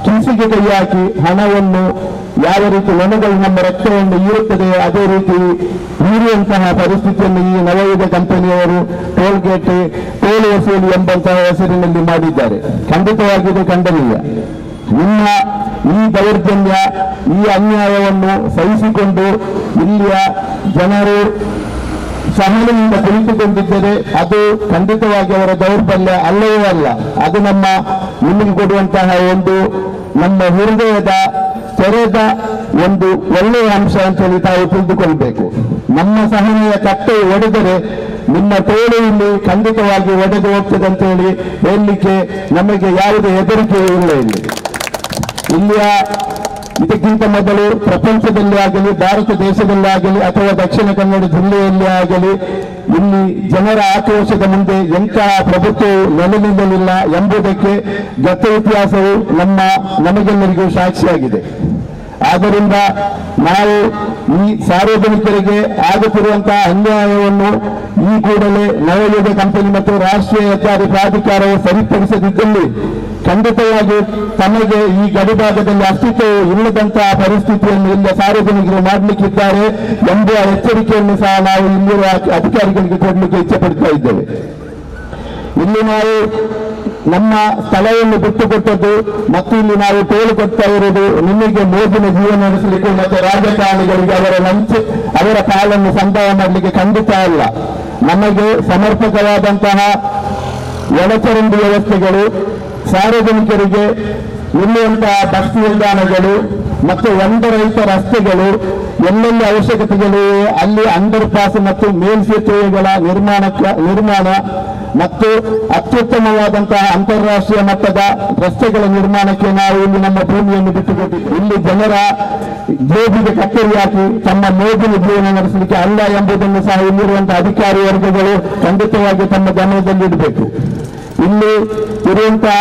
ಕಿಸಿಗೆ ಕೈ ಹಾಕಿ ಹಣವನ್ನು ಯಾವ ರೀತಿ ನೊಣಗಳು ನಮ್ಮ ರಕ್ತವನ್ನು ಹೀರುತ್ತದೆ ಅದೇ ರೀತಿ ಹೀರುವಂತಹ ಪರಿಸ್ಥಿತಿಯನ್ನು ಈ ನವಯುಗ ಕಂಪನಿಯವರು ಟೋಲ್ ವಸೂಲಿ ಎಂಬಂತಹ ಹೆಸರಿನಲ್ಲಿ ಮಾಡಿದ್ದಾರೆ. ಖಂಡಿತವಾಗಿ ಇದು ಖಂಡನೀಯ. ನಿಮ್ಮ ಈ ದೌರ್ಜನ್ಯ, ಈ ಅನ್ಯಾಯವನ್ನು ಸಹಿಸಿಕೊಂಡು ಇಲ್ಲಿಯ ಜನರು ಸಹನೆಯಿಂದ ಕುಳಿತುಕೊಂಡಿದ್ದರೆ ಅದು ಖಂಡಿತವಾಗಿ ಅವರ ದೌರ್ಬಲ್ಯ ಅಲ್ಲವೇ ಅಲ್ಲ. ಅದು ನಿಮಗೆ ಕೊಡುವಂತಹ ನಮ್ಮ ಹೃದಯದ ತೆರೆದ ಒಳ್ಳೆಯ ಅಂಶ ಅಂತ ಹೇಳಿ ತಾವು ತಿಳಿದುಕೊಳ್ಬೇಕು. ನಮ್ಮ ಸಹನೆಯ ಕಟ್ಟೆಯು ಒಡೆದರೆ ನಿಮ್ಮ ತೋಳು ಇಲ್ಲಿ ಖಂಡಿತವಾಗಿ ಒಡೆದು ಹೋಗ್ತದೆ ಅಂತ ಹೇಳಲಿಕ್ಕೆ ನಮಗೆ ಯಾವುದೇ ಹೆದರಿಕೆ ಇಲ್ಲ. ಇಲ್ಲಿಯ ಇದಕ್ಕಿಂತ ಮೊದಲು ಪ್ರಪಂಚದಲ್ಲಿ ಆಗಲಿ, ಭಾರತ ದೇಶದಲ್ಲಿ ಆಗಲಿ, ಅಥವಾ ದಕ್ಷಿಣ ಕನ್ನಡ ಜಿಲ್ಲೆಯಲ್ಲಿ ಆಗಲಿ, ಇಲ್ಲಿ ಜನರ ಆಕ್ರೋಶದ ಮುಂದೆ ಎಂತಹ ಪ್ರಭುತ್ವವು ನೆಲೆ ನಿಲ್ಲಲಿಲ್ಲ ಎಂಬುದಕ್ಕೆ ಗತ ಇತಿಹಾಸವು ನಮಗೆಲ್ಲರಿಗೂ ಸಾಕ್ಷಿಯಾಗಿದೆ. ಆದ್ದರಿಂದ ನಾವು ಈ ಸಾರ್ವಜನಿಕರಿಗೆ ಆಗುತ್ತಿರುವಂತಹ ಅನ್ಯಾಯವನ್ನು ಈ ಕೂಡಲೇ ನವಯುಗ ಕಂಪನಿ ಮತ್ತು ರಾಷ್ಟ್ರೀಯ ಹೆದ್ದಾರಿ ಪ್ರಾಧಿಕಾರವು ಸರಿಪಡಿಸದಿದ್ದಲ್ಲಿ ಖಂಡಿತವಾಗಿ ತಮಗೆ ಈ ಗಡಿಭಾಗದಲ್ಲಿ ಅಸ್ತಿತ್ವವು ಇಲ್ಲದಂತಹ ಪರಿಸ್ಥಿತಿಯನ್ನು ಇಲ್ಲಿಯ ಸಾರ್ವಜನಿಕರು ಮಾಡಲಿಕ್ಕಿದ್ದಾರೆ ಎಂಬ ಎಚ್ಚರಿಕೆಯನ್ನು ಸಹ ನಾವು ಇಲ್ಲಿರುವ ಅಧಿಕಾರಿಗಳಿಗೆ ಕೊಡಲಿಕ್ಕೆ ಇಚ್ಛೆಪಡ್ತಾ ಇದ್ದೇವೆ. ಇಲ್ಲಿ ನಾವು ನಮ್ಮ ಸ್ಥಳವನ್ನು ಬಿಟ್ಟುಕೊಟ್ಟದ್ದು ಮತ್ತು ಇಲ್ಲಿ ನಾವು ಟೋಲ್ ಕೊಡ್ತಾ ಇರುವುದು ನಿಮಗೆ ಮೋಜಿನ ಜೀವನ ನಡೆಸಲಿಕ್ಕೆ ಮತ್ತು ರಾಜಕಾರಣಿಗಳಿಗೆ ಅವರ ಪಾಲನ್ನು ಸಂದಾಯ ಮಾಡಲಿಕ್ಕೆ ಖಂಡಿತ ಅಲ್ಲ. ನಮಗೆ ಸಮರ್ಪಕವಾದಂತಹ ಒಳಚರಂಡಿ ವ್ಯವಸ್ಥೆಗಳು, ಸಾರ್ವಜನಿಕರಿಗೆ ನಿಲ್ಲುವಂತಹ ಬಸ್ ನಿಲ್ದಾಣಗಳು ಮತ್ತು ಒಂದರಹಿತ ರಸ್ತೆಗಳು, ಎಲ್ಲೆಲ್ಲಿ ಅವಶ್ಯಕತೆಗಳು ಅಲ್ಲಿ ಅಂಡರ್ ಪಾಸ್ ಮತ್ತು ಮೇಲ್ಸೇತುವೆಗಳ ನಿರ್ಮಾಣ ಮತ್ತು ಅತ್ಯುತ್ತಮವಾದಂತಹ ಅಂತಾರಾಷ್ಟ್ರೀಯ ಮಟ್ಟದ ರಸ್ತೆಗಳ ನಿರ್ಮಾಣಕ್ಕೆ ನಾವು ಇಲ್ಲಿ ನಮ್ಮ ಭೂಮಿಯನ್ನು ಬಿಟ್ಟುಕೊಟ್ಟಿದ್ದೇವೆ. ಇಲ್ಲಿ ಜನರ ಜೇಬಿಗೆ ಕತ್ತರಿ ಹಾಕಿ ತಮ್ಮ ಮೋಜಿನ ಜೀವನ ನಡೆಸಲಿಕ್ಕೆ ಅಲ್ಲ ಎಂಬುದನ್ನು ಸಹ ಇಲ್ಲಿರುವಂತಹ ಅಧಿಕಾರಿ ವರ್ಗಗಳು ಖಂಡಿತವಾಗಿ ತಮ್ಮ ಗಮನದಲ್ಲಿಡಬೇಕು. ಇಲ್ಲಿ ಇರುವಂತಹ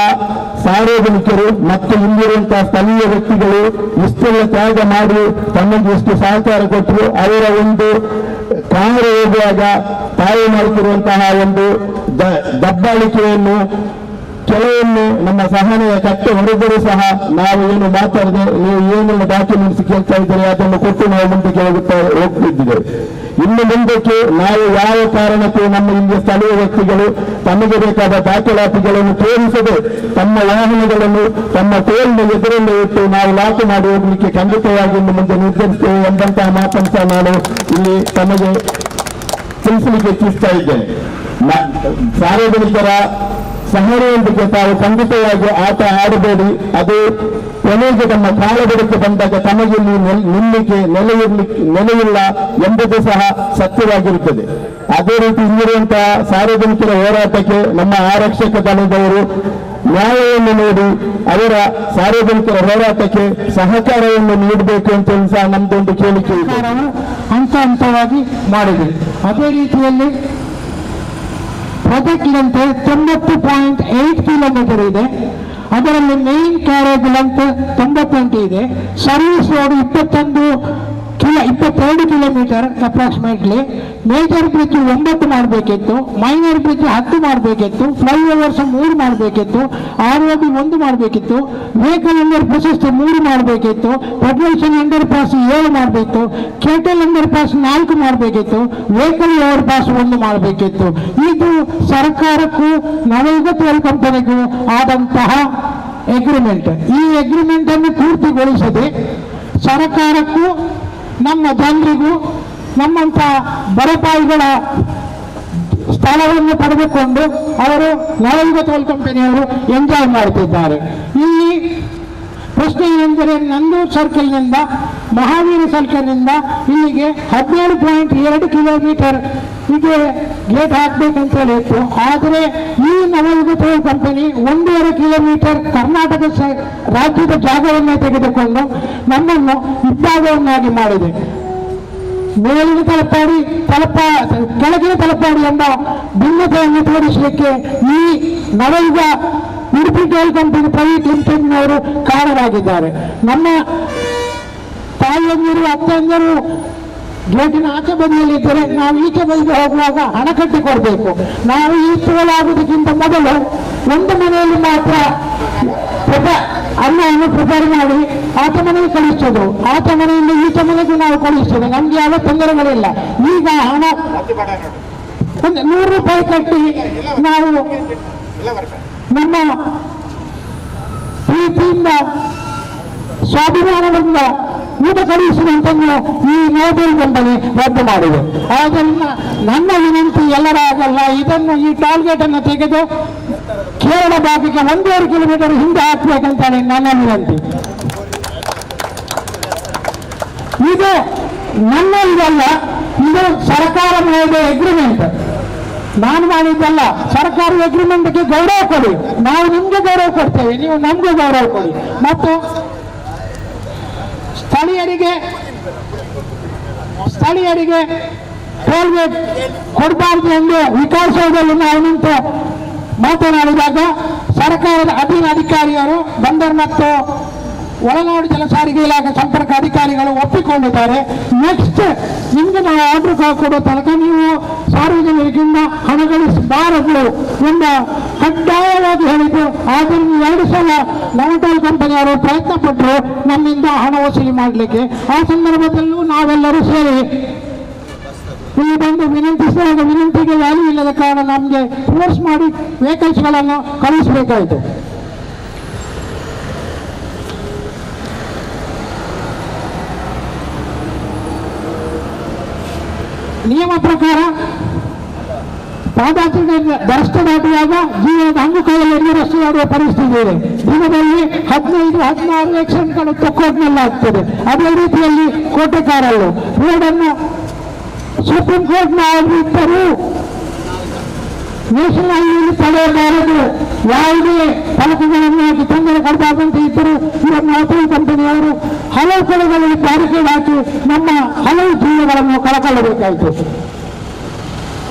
ಸಾರ್ವಜನಿಕರು ಮತ್ತು ಇಲ್ಲಿರುವಂತಹ ಸ್ಥಳೀಯ ವ್ಯಕ್ತಿಗಳು ಇಷ್ಟೆಲ್ಲ ತ್ಯಾಗ ಮಾಡಿ ತಮಗೆ ಎಷ್ಟು ಸಹಕಾರ ಕೊಟ್ಟರು. ಅವರ ಕಾರ್ಯ ಹೋಗುವಾಗ ತಾವು ಮಾಡುತ್ತಿರುವಂತಹ ದಬ್ಬಾಳಿಕೆಯನ್ನು ಕೆಲವೊಮ್ಮೆ ನಮ್ಮ ಸಹನೆಯ ಕಟ್ಟೆ ಹೊರದರೂ ಸಹ ನಾವು ಏನು ಮಾತಾಡದೆ ನೀವು ಏನೆಲ್ಲ ಡಾಕ್ಯುಮೆಂಟ್ಸ್ ಕೇಳ್ತಾ ಇದ್ದಾರೆ ಅದನ್ನು ಕೊಟ್ಟು ನಾವು ಮುಂದಕ್ಕೆ ಹೋಗ್ತಿದ್ದೇವೆ. ಇನ್ನು ಮುಂದಕ್ಕೆ ನಾವು ಯಾವ ಕಾರಣಕ್ಕೂ ನಮ್ಮ ಇಲ್ಲಿಯ ಸ್ಥಳೀಯ ವ್ಯಕ್ತಿಗಳು ತಮಗೆ ಬೇಕಾದ ದಾಖಲಾತಿಗಳನ್ನು ತೋರಿಸದೆ ತಮ್ಮ ವಾಹನಗಳನ್ನು ತಮ್ಮ ಟೋಲ್ನ ಎದುರಲ್ಲೇ ಇಟ್ಟು ನಾವು ಲಾಕು ಮಾಡಿ ಹೋಗಲಿಕ್ಕೆ ಖಂಡಿತವಾಗಿ ಇನ್ನು ಮುಂದೆ ನಿರ್ಧರಿಸ್ತೇವೆ ಎಂಬಂತಹ ಮಾತನ್ನು ಸಹ ನಾನು ಇಲ್ಲಿ ತಮಗೆ ತಿಳಿಸಲಿಕ್ಕೆ ಇಚ್ಛಿಸ್ತಾ ಇದ್ದೇನೆ. ಸಾರ್ವಜನಿಕರ ಸಹನೆಯೊಂದಿಗೆ ತಾವು ಖಂಡಿತವಾಗಿ ಆಟ ಆಡಬೇಡಿ. ಅದು ಕೊನೆಗೆ ನಮ್ಮ ಕಾಲಬೆಡಕ್ಕೆ ಬಂದಾಗ ತಮಗಿಲ್ಲಿ ನಿಲ್ಲಿಕ್ಕೆ ನೆಲೆಯಿಲ್ಲ ಎಂಬುದು ಸಹ ಸತ್ಯವಾಗಿರುತ್ತದೆ. ಅದೇ ರೀತಿ ಇಲ್ಲಿರುವಂತಹ ಸಾರ್ವಜನಿಕರ ಹೋರಾಟಕ್ಕೆ ನಮ್ಮ ಆರಕ್ಷಕ ದಳದವರು ನ್ಯಾಯವನ್ನು ನೀಡಿ ಅವರ ಸಾರ್ವಜನಿಕರ ಹೋರಾಟಕ್ಕೆ ಸಹಕಾರವನ್ನು ನೀಡಬೇಕು ಅಂತ ಸಹ ನಮ್ದೊಂದು ಕೇಳಿಕೆ ಹಂತ ಹಂತವಾಗಿ ಮಾಡಿದೆ. ಅದೇ ರೀತಿಯಲ್ಲಿ ಪ್ರಾಜೆಕ್ಟ್ ಲೆಂತ್ 90.8 ಕಿಲೋಮೀಟರ್ ಇದೆ. ಅದರಲ್ಲಿ ಮೇನ್ ಕ್ಯಾರೇಜ್ ಲೆಂತ್ 98 ಇದೆ. Service road 22 kilometre approximately. Major bridge 9 ಮಾಡಬೇಕಿತ್ತು, ಮೈನರ್ ಬ್ರಿಡ್ಜ್ 10 ಮಾಡಬೇಕಿತ್ತು, ಫ್ಲೈಓವರ್ಸ್ 3 ಮಾಡಬೇಕಿತ್ತು, ROB 1 ಮಾಡಬೇಕಿತ್ತು, ವೆಹಿಕಲ್ ಅಂಡರ್ ಪಾಸಸ್ 3 ಮಾಡಬೇಕಿತ್ತು, ಫೆಡರೇಷನ್ ಅಂಡರ್ ಪಾಸ್ 7 ಮಾಡಬೇಕು, ಕೆಟಲ್ ಅಂಡರ್ ಪಾಸ್ 4 ಮಾಡಬೇಕಿತ್ತು, ವೆಹಿಕಲ್ ಓವರ್ ಪಾಸ್ 1 ಮಾಡಬೇಕಿತ್ತು. ಇದು ಸರ್ಕಾರಕ್ಕೂ ನವಯುಗ ಟೋಲ್ ಕಂಪನಿಗೂ ಆದಂತಹ ಅಗ್ರಿಮೆಂಟ್. ಈ ಅಗ್ರಿಮೆಂಟ್ ಅನ್ನು ಪೂರ್ತಿಗೊಳಿಸದೆ ಸರ್ಕಾರಕ್ಕೂ ನಮ್ಮ ಜನರಿಗೂ ನಮ್ಮಂತ ಬಡಪಾಯಿಗಳ ಸ್ಥಳವನ್ನು ಪಡೆದುಕೊಂಡು ಅವರು ನವಯುಗ ಟೋಲ್ ಕಂಪನಿಯವರು ಎಂಜಾಯ್ ಮಾಡುತ್ತಿದ್ದಾರೆ. ಇಲ್ಲಿ ಪ್ರಶ್ನೆ ಏನೆಂದರೆ, ನಂದೂರು ಸರ್ಕಲ್ನಿಂದ ಮಹಾವೀರ ಸರ್ಕಲ್ನಿಂದ ಇಲ್ಲಿಗೆ 17.2 ಕಿಲೋಮೀಟರ್ ಹೀಗೆ ಗೇಟ್ ಹಾಕಬೇಕಂತ ಹೇಳಿತ್ತು. ಆದರೆ ಈ ನವಯುಗ ಟೋಲ್ ಕಂಪನಿ 1.5 ಕಿಲೋಮೀಟರ್ ಕರ್ನಾಟಕ ರಾಜ್ಯದ ಜಾಗವನ್ನೇ ತೆಗೆದುಕೊಂಡು ನಮ್ಮನ್ನು ಇಬ್ಬಾಗವನ್ನಾಗಿ ಮಾಡಿದೆ. ಮೇಲಿನ ತಲಪಾಡಿ ಕೆಳಗಿನ ತಲಪಾಡಿ ಎಂಬ ಭಿನ್ನತೆಯನ್ನು ತೋರಿಸಲಿಕ್ಕೆ ಈ ನವಯುಗ ಉಡುಪಿ ಟೋಲ್ ಕಂಪನಿ ಪ್ರೈವೇಟ್ ಲಿಮಿಟೆಡ್ನವರು ಕಾರಣರಾಗಿದ್ದಾರೆ. ನಮ್ಮ ತಾಯಿಯಂದಿರು ಅತ್ತಂದಿರು ಗೇಟಿನ ಆಚೆ ಬದಿಯಲ್ಲಿ ಇದ್ದರೆ ನಾವು ಈಚೆ ಬದಿಗೆ ಹೋಗುವಾಗ ಹಣ ಕಟ್ಟಿ ಕೊಡಬೇಕು. ನಾವು ಈ ತೋಲಾಗುವುದಕ್ಕಿಂತ ಮೊದಲು ಒಂದು ಮನೆಯಲ್ಲಿ ಮಾತ್ರ ಅನ್ನವನ್ನು ಪ್ರಿಪೇರ್ ಮಾಡಿ ಆತ ಮನೆಗೆ ಕಳಿಸೋದು, ಆತ ಮನೆಯಿಂದ ಈಚೆ ಮನೆಗೆ ನಾವು ಕಳಿಸೋದು, ನಮ್ಗೆ ಯಾವ ತೊಂದರೆಗಳಿಲ್ಲ. ಈಗ ಹಣ ಒಂದು 100 ರೂಪಾಯಿ ಕಟ್ಟಿ ನಾವು ನಮ್ಮ ಪ್ರೀತಿಯಿಂದ ಸ್ವಾಭಿಮಾನದಿಂದ ಊಟ ಕಳುಹಿಸುವಂತನ್ನು ಈ ನೋಬೆಲ್ ಕಂಪನಿ ರದ್ದು ಮಾಡಿದೆ. ಆದ್ದರಿಂದ ನನ್ನ ವಿನಂತಿ ಎಲ್ಲರಾಗಲ್ಲ, ಇದನ್ನು ಈ ಟೋಲ್ ಗೇಟ್ ಅನ್ನು ತೆಗೆದು ಕೇರಳ ಭಾಗಕ್ಕೆ 1.5 ಕಿಲೋಮೀಟರ್ ಹಿಂದೆ ಹಾಕ್ಬೇಕಂತ ನನ್ನ ವಿನಂತಿ. ಇದು ನನ್ನ ಇದಲ್ಲ, ಇದು ಸರ್ಕಾರ ಮಾಡಿದ ಅಗ್ರಿಮೆಂಟ್, ನಾನು ಮಾಡಿದ್ದಲ್ಲ. ಸರ್ಕಾರಿ ಅಗ್ರಿಮೆಂಟ್ಗೆ ಗೌರವ ಕೊಡಿ, ನಾವು ನಿಮ್ಗೆ ಗೌರವ ಕೊಡ್ತೇವೆ, ನೀವು ನಮ್ಗೆ ಗೌರವ ಕೊಡಿ. ಮತ್ತು ಸ್ಥಳೀಯರಿಗೆ ಟೋಲ್ ಗೇಟ್ ಕೊಡಬಾರ್ದು ಎಂದು ವಿಕಾಸದಲ್ಲಿ ನಾವು ನಿಂತು ಮಾತನಾಡಿದಾಗ ಸರ್ಕಾರದ ಅಧೀನ ಅಧಿಕಾರಿಯರು, ಬಂದರು ಮತ್ತು ಒಳನಾಡು ಜಲ ಸಾರಿಗೆ ಇಲಾಖೆ ಸಂಪರ್ಕ ಅಧಿಕಾರಿಗಳು ಒಪ್ಪಿಕೊಂಡಿದ್ದಾರೆ. ನೆಕ್ಸ್ಟ್ ನಿಮ್ಗೆ ನಾವು ಆರ್ಡರ್ ಕೊಡೋ ತನಕ ನೀವು ಸಾರ್ವಜನಿಕರಿಂದ ಹಣ ಗಳಿಸಬಾರದು ಎಂಬ ಕಡ್ಡಾಯವಾಗಿ ಹೇಳಿದ್ದು. ಆದ್ದರಿಂದ 2 ಸಲ ನವಟೋಲ್ ಕಂಪನಿಯವರು ಪ್ರಯತ್ನ ಪಟ್ಟರು ನಮ್ಮಿಂದ ಹಣ ವಸೂಲಿ ಮಾಡಲಿಕ್ಕೆ. ಆ ಸಂದರ್ಭದಲ್ಲೂ ನಾವೆಲ್ಲರೂ ಸೇರಿ ಇಲ್ಲಿ ಬಂದು ವಿನಂತಿಸಿದಾಗ ವಿನಂತಿಗೆ ವ್ಯಾಲ್ಯೂ ಇಲ್ಲದ ಕಾರಣ ನಮಗೆ ಫೋರ್ಸ್ ಮಾಡಿ ವೆಹಿಕಲ್ಸ್ಗಳನ್ನು ಕಳಿಸಬೇಕಾಯಿತು. ನಿಯಮ ಪ್ರಕಾರ ಪಾದಯಾತ್ರೆ ರಸ್ತೆ ದಾಟುವಾಗ ಜೀವನದ ಅಂಗುಕೈಯಲ್ಲಿ ರಸ್ತೆ ದಾಟುವ ಪರಿಸ್ಥಿತಿ ಇದೆ. ದಿನದಲ್ಲಿ 15-16 ಆಕ್ಸಿಡೆಂಟ್ಗಳು ತೊಕ್ಕೋಟ್ನಲ್ಲಿ ಆಗ್ತದೆ. ಅದೇ ರೀತಿಯಲ್ಲಿ ಕೋಟೆಕಾರಲ್ಲೂ ರೋಡನ್ನು ಸುಪ್ರೀಂ ಕೋರ್ಟ್ನ ಇದ್ದರೂ ನ್ಯಾಷನಲ್ ಹೈವೇಲಿ ತಡೆಯಬಾರದು, ಯಾವುದೇ ಫಲಕಗಳನ್ನು ಹಾಕಿ ತೊಂದರೆ ಕೊಡಬಾರ್ದಂತ ಇದ್ದರು. ಇವತ್ತು ಹೋಟೆಲ್ ಕಂಪನಿಯವರು ಹಲವು ಕಡೆಗಳಲ್ಲಿ ಬ್ಯಾರಿಕೇಡ್ ಹಾಕಿ ನಮ್ಮ ಹಲವು ಜೀವಗಳನ್ನು ಕಳಕೊಳ್ಳಬೇಕಾಯಿತು.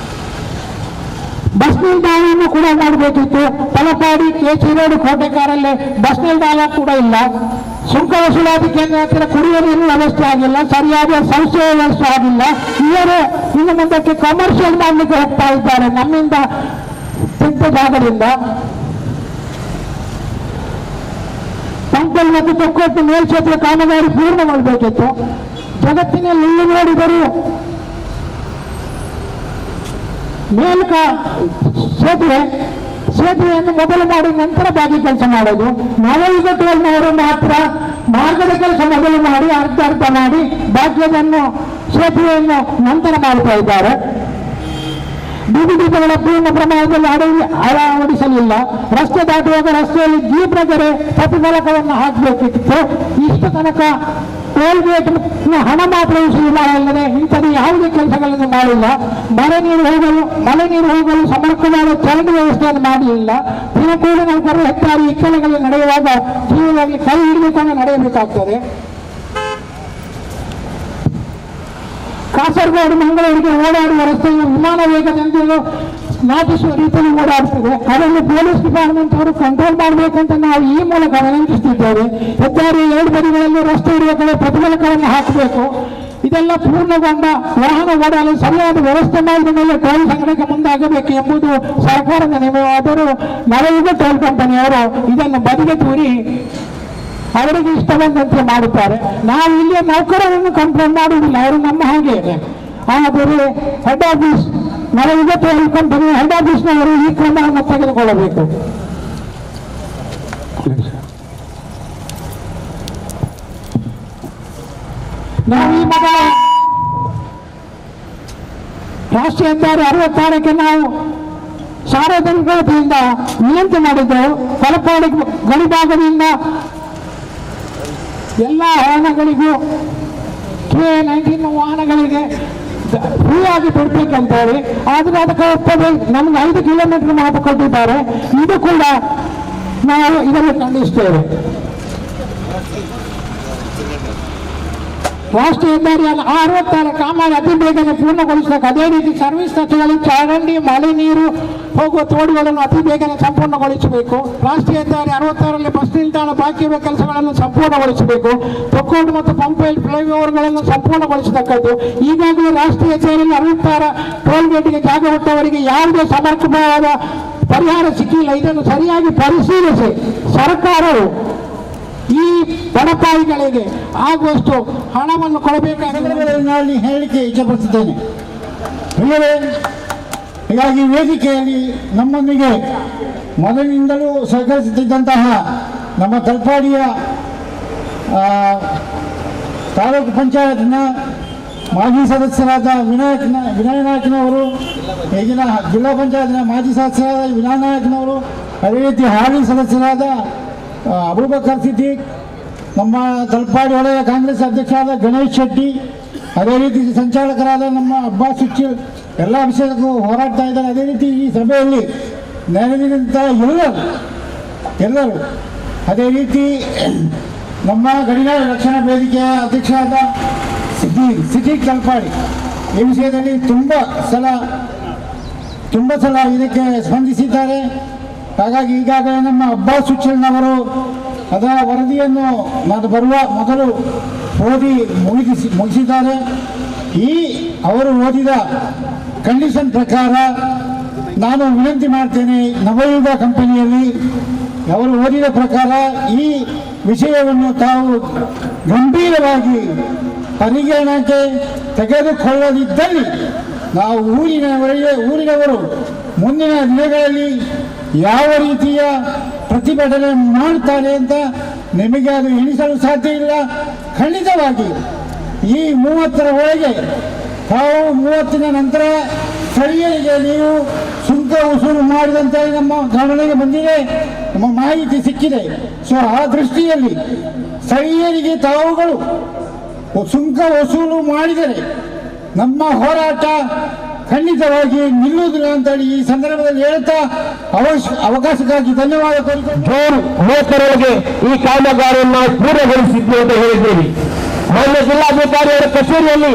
ಬಸ್ ನಿಲ್ದಾಣವನ್ನು ಕೂಡ ಮಾಡಬೇಕಿತ್ತು. ತಲಪಾಡಿ, ಕೆಸಿ ರೋಡ್, ಕೋಟೆಕಾರಲ್ಲೇ ಬಸ್ ನಿಲ್ದಾಣ ಕೂಡ ಇಲ್ಲ. ಸುಂಕ ವಸೂಲಾತಿ ಕೇಂದ್ರ ಹತ್ತಿರ ಕುಡಿಯುವ ನೀರಿನ ವ್ಯವಸ್ಥೆ ಆಗಿಲ್ಲ, ಸರಿಯಾದ ಸಂಸ್ಥೆಯ ವ್ಯವಸ್ಥೆ ಆಗಿಲ್ಲ. ಇವರು ಇನ್ನು ಮುಂದಕ್ಕೆ ಕಮರ್ಷಿಯಲ್ ಮಾಡಲಿಕ್ಕೆ ಹೋಗ್ತಾ ಇದ್ದಾರೆ ನಮ್ಮಿಂದ ತೆಗೆದ ಜಾಗದಿಂದ. ಪಂಪಲ್ ಮತ್ತು ತೊಕ್ಕೊಟ್ಟು ಮೇಲ್ಸೇತುವೆ ಕಾಮಗಾರಿ ಪೂರ್ಣಗೊಳ್ಳಬೇಕಿತ್ತು. ಜಗತ್ತಿನಲ್ಲಿ ಎಲ್ಲಿ ನೋಡಿದರೂ ಮೇಲ್ಕ ಸೇತುವೆಯನ್ನು ಮೊದಲು ಮಾಡಿ ನಂತರ ಬಾಕಿ ಕೆಲಸ ಮಾಡೋದು. ನವಯುಗ ಟೋಲ್ನವರು ಮಾತ್ರ ಮಾರ್ಗದ ಕೆಲಸ ಮೊದಲು ಮಾಡಿ ಅರ್ಧ ಮಾಡಿ ಬಾಕಿಯನ್ನು ಸೇತುವೆಯನ್ನು ನಂತರ ಮಾಡ್ತಾ ಇದ್ದಾರೆ. ಬೀದಿಗಳ ಪೂರ್ಣ ಪ್ರಮಾಣದಲ್ಲಿ ಅಳವಡಿಸಲಿಲ್ಲ. ರಸ್ತೆ ದಾಟುವಾಗ ರಸ್ತೆಯಲ್ಲಿ ಜೀಬ್ರಗೆರೆ ಪ್ರತಿಫಲಕವನ್ನು ಹಾಕಬೇಕಿತ್ತು. ಇಷ್ಟು ತನಕ ಟೋಲ್ ಗೇಟ್ ಹಣ ಮಾತ್ರ ವಸೂಲಿ ಮಾಡಲಿಲ್ಲದೆ ಇಂಥದ್ದು ಯಾವುದೇ ಕೆಲಸಗಳನ್ನು ಮಾಡಿಲ್ಲ. ಮಳೆ ನೀರು ಹೋಗಲು ಸಮರ್ಪಕವಾದ ಚರಂಡಿ ವ್ಯವಸ್ಥೆಯನ್ನು ಮಾಡಲಿಲ್ಲ. ದಿನಕೂಲಿ ನೌಕರರು ಹೆಚ್ಚಾಗಿ ಇಕ್ಕಲೆಗಳಲ್ಲಿ ನಡೆಯುವಾಗ ಜೀವನದಲ್ಲಿ ಕೈ ಹಿಡಿದುಕೊಂಡು ನಡೆಯಬೇಕಾಗ್ತದೆ. ಕಾಸರಗೋಡು ಮಂಗಳೂರಿಗೆ ಓಡಾಡುವ ರಸ್ತೆಯು ವಿಮಾನ ವೇಗದಿಂದ ನಾಟಿಸುವ ರೀತಿಯಲ್ಲಿ ಓಡಾಡುತ್ತದೆ. ಅದನ್ನು ಪೊಲೀಸ್ ಡಿಪಾರ್ಟ್ಮೆಂಟ್ ಅವರು ಕಂಟ್ರೋಲ್ ಮಾಡಬೇಕಂತ ನಾವು ಈ ಮೂಲಕ ವಿನಂತಿಸುತ್ತಿದ್ದೇವೆ. ಹೆದ್ದಾರಿಯ 2 ಬದಿಗಳಲ್ಲಿ ರಸ್ತೆ ಇರುವ ಕಡೆ ಪ್ರತಿಫಲಕವನ್ನು ಹಾಕಬೇಕು. ಇದೆಲ್ಲ ಪೂರ್ಣಗೊಂಡ ವಾಹನ ಓಡಾಡಲು ಸರಿಯಾದ ವ್ಯವಸ್ಥೆ ಮಾಡಿದ ಮೇಲೆ ಟೋಲ್ ಸಂಗ್ರಹಕ್ಕೆ ಮುಂದಾಗಬೇಕು ಎಂಬುದು ಸರ್ಕಾರದ ನಿಯಮವಾದರೂ ನವಯುಗ ಟೋಲ್ ಕಂಪನಿಯವರು ಇದನ್ನು ಬದಿಗೆ ತೂರಿ ಅವರಿಗೆ ಇಷ್ಟ ಬಂದಂತೆ ಮಾಡುತ್ತಾರೆ. ನಾವು ಇಲ್ಲಿಯ ನೌಕರರನ್ನು ಕಂಪ್ಲೇಂಟ್ ಮಾಡುವುದಿಲ್ಲ, ಅವರು ನಮ್ಮ ಹಾಗೆ. ಆದರೆ ಹೆಡ್ ಆಫೀಸ್ ನವಯುಗ ಟೋಲ್ ಕಂಪನಿಯ ಹೆಡ್ ಆಫೀಸ್ನವರು ಈ ಕ್ರಮವನ್ನು ತೆಗೆದುಕೊಳ್ಳಬೇಕು. ನಾವು ಈ ಮೊದಲ ರಾಷ್ಟ್ರೀಯ ಹೆದ್ದಾರಿ 66ಕ್ಕೆ ನಾವು ಸಾರ್ವಜನಿಕ ವತಿಯಿಂದ ವಿನಂತಿ ಮಾಡಿದ್ದೆವು. ತಲಪಾಡಿ ಗಡಿಭಾಗದಿಂದ ಎಲ್ಲ ವಾಹನಗಳಿಗೂ K19 ವಾಹನಗಳಿಗೆ ಫ್ರೀ ಆಗಿ ಬಿಡ್ಬೇಕಂತ ಹೇಳಿ, ಆದ್ರೆ ಅದಕ್ಕೆ ಒಪ್ಪದೆ ನಮ್ಗೆ 5 ಕಿಲೋಮೀಟರ್ ಮಾತು ಕೊಟ್ಟಿದ್ದಾರೆ. ಇದು ಕೂಡ ನಾವು ಇದನ್ನು ಖಂಡಿಸ್ತೇವೆ. ರಾಷ್ಟ್ರೀಯ ಹೆದ್ದಾರಿಯನ್ನು 66 ಕಾಮಗಾರಿ ಅತಿ ಬೇಗನೆ ಪೂರ್ಣಗೊಳಿಸಬೇಕು. ಅದೇ ರೀತಿ ಸರ್ವಿಸ್ ರಸ್ತೆಗಳಲ್ಲಿ ಚರಂಡಿ ಮಳೆ ನೀರು ಹೋಗುವ ತೋಡುಗಳನ್ನು ಅತಿ ಬೇಗನೆ ಸಂಪೂರ್ಣಗೊಳಿಸಬೇಕು. ರಾಷ್ಟ್ರೀಯ ಹೆದ್ದಾರಿ 66ರಲ್ಲಿ ಬಸ್ ನಿಲ್ದಾಣ ಬಾಕಿ ಇರುವ ಕೆಲಸಗಳನ್ನು ಸಂಪೂರ್ಣಗೊಳಿಸಬೇಕು. ತೊಕ್ಕೋಡು ಮತ್ತು ಪಂಪೈಲ್ ಫ್ಲೈಓವರ್ಗಳನ್ನು ಸಂಪೂರ್ಣಗೊಳಿಸತಕ್ಕದ್ದು. ಈಗಾಗಲೇ ರಾಷ್ಟ್ರೀಯ ಹೆದ್ದಾರಿಯಲ್ಲಿ 66 ಟೋಲ್ ಗೇಟ್ಗೆ ಜಾಗ ಕೊಟ್ಟವರಿಗೆ ಯಾವುದೇ ಸಮರ್ಪಕವಾದ ಪರಿಹಾರ ಸಿಕ್ಕಿಲ್ಲ. ಇದನ್ನು ಸರಿಯಾಗಿ ಪರಿಶೀಲಿಸಿ ಸರ್ಕಾರವು ಈ ಬಡಪಾಯಿಗಳಿಗೆ ಆಗುವಷ್ಟು ಹಣವನ್ನು ಕೊಡಬೇಕಾಗಿದೆ ನಾನು ಹೇಳಲಿಕ್ಕೆ ಇಚ್ಛಪಡಿಸುತ್ತೇನೆ. ಹೀಗಾಗಿ ವೇದಿಕೆಯಲ್ಲಿ ನಮ್ಮೊಂದಿಗೆ ಮೊದಲಿನಿಂದಲೂ ಸಹಕರಿಸುತ್ತಿದ್ದಂತಹ ನಮ್ಮ ತಲಪಾಡಿಯ ತಾಲೂಕು ಪಂಚಾಯತ್ನ ಮಾಜಿ ಸದಸ್ಯರಾದ ವಿನಾಯಕನವರು, ಈಗಿನ ಜಿಲ್ಲಾ ಪಂಚಾಯತ್ನ ಮಾಜಿ ಸದಸ್ಯರಾದ ವಿನಾಯಕನವರು, ಅದೇ ರೀತಿ ಹಾಲಿ ಸದಸ್ಯರಾದ ಅಬೂಬಕರ್ ಸಿದ್ದೀಕ್, ನಮ್ಮ ತಲಪಾಡಿ ವಲಯ ಕಾಂಗ್ರೆಸ್ ಅಧ್ಯಕ್ಷರಾದ ಗಣೇಶ್ ಶೆಟ್ಟಿ, ಅದೇ ರೀತಿ ಸಂಚಾಲಕರಾದ ನಮ್ಮ ಅಬ್ಬಾಸ್ ಸುಚ್ಚಿಲ್ ಎಲ್ಲ ವಿಷಯಕ್ಕೂ ಹೋರಾಡ್ತಾ ಇದ್ದಾರೆ. ಅದೇ ರೀತಿ ಈ ಸಭೆಯಲ್ಲಿ ನೆರೆದಿದ್ದಂಥ ಎಲ್ಲರೂ ಅದೇ ರೀತಿ ನಮ್ಮ ಗಡಿನಾಡು ರಕ್ಷಣಾ ವೇದಿಕೆಯ ಅಧ್ಯಕ್ಷರಾದ ಸಿದ್ದೀಕ್ ತಲಪಾಡಿ ಈ ವಿಷಯದಲ್ಲಿ ತುಂಬ ಸಲ ಇದಕ್ಕೆ ಸ್ಪಂದಿಸಿದ್ದಾರೆ. ಹಾಗಾಗಿ ಈಗಾಗಲೇ ನಮ್ಮ ಅಬ್ಬಾಸ್ ಸುಚ್ಚಿಲ್ನವರು ಅದರ ವರದಿಯನ್ನು ಬರುವ ಮೊದಲು ಓದಿ ಮುಗಿಸಿದ್ದಾರೆ. ಅವರು ಓದಿದ ಕಂಡೀಷನ್ ಪ್ರಕಾರ ನಾನು ವಿನಂತಿ ಮಾಡ್ತೇನೆ, ನವಯುಗ ಕಂಪನಿಯಲ್ಲಿ ಅವರು ಓದಿದ ಪ್ರಕಾರ ಈ ವಿಷಯವನ್ನು ತಾವು ಗಂಭೀರವಾಗಿ ಪರಿಗಣನೆಗೆ ತೆಗೆದುಕೊಳ್ಳದಿದ್ದಲ್ಲಿ ನಾವು ಊರಿನವರು ಮುಂದಿನ ದಿನಗಳಲ್ಲಿ ಯಾವ ರೀತಿಯ ಪ್ರತಿಭಟನೆ ಮಾಡ್ತಾರೆ ಅಂತ ನಿಮಗೆ ಅದು ಎಣಿಸಲು ಸಾಧ್ಯ ಇಲ್ಲ. ಖಂಡಿತವಾಗಿ ಈ 30ರ ಒಳಗೆ ತಾವು 30ನ ನಂತರ ಸ್ಥಳೀಯರಿಗೆ ನೀವು ಸುಂಕ ವಸೂಲು ಮಾಡಿದಂತೆ ನಮ್ಮ ಗಮನಕ್ಕೆ ಬಂದಿದೆ, ನಮ್ಮ ಮಾಹಿತಿ ಸಿಕ್ಕಿದೆ. ಸೊ ಆ ದೃಷ್ಟಿಯಲ್ಲಿ ಸ್ಥಳೀಯರಿಗೆ ತಾವುಗಳು ಸುಂಕ ವಸೂಲು ಮಾಡಿದರೆ ನಮ್ಮ ಹೋರಾಟ ಖಂಡಿತವಾಗಿ ನಿಲ್ಲುವುದಿಲ್ಲ ಅಂತೇಳಿ ಈ ಸಂದರ್ಭದಲ್ಲಿ ಹೇಳ್ತಾ ಅವಕಾಶಕ್ಕಾಗಿ ಧನ್ಯವಾದ ಕೋರಿಕೊಂಡು ಜೂನ್ 30ರೊಳಗೆ ಈ ಕಾಮಗಾರಿಯನ್ನು ನಾವು ಪೂರ್ಣಗೊಳಿಸಿದ್ವಿ ಅಂತ ಹೇಳಿದ್ದೀವಿ. ಮಾನ್ಯ ಜಿಲ್ಲಾಧಿಕಾರಿಯವರ ಕಚೇರಿಯಲ್ಲಿ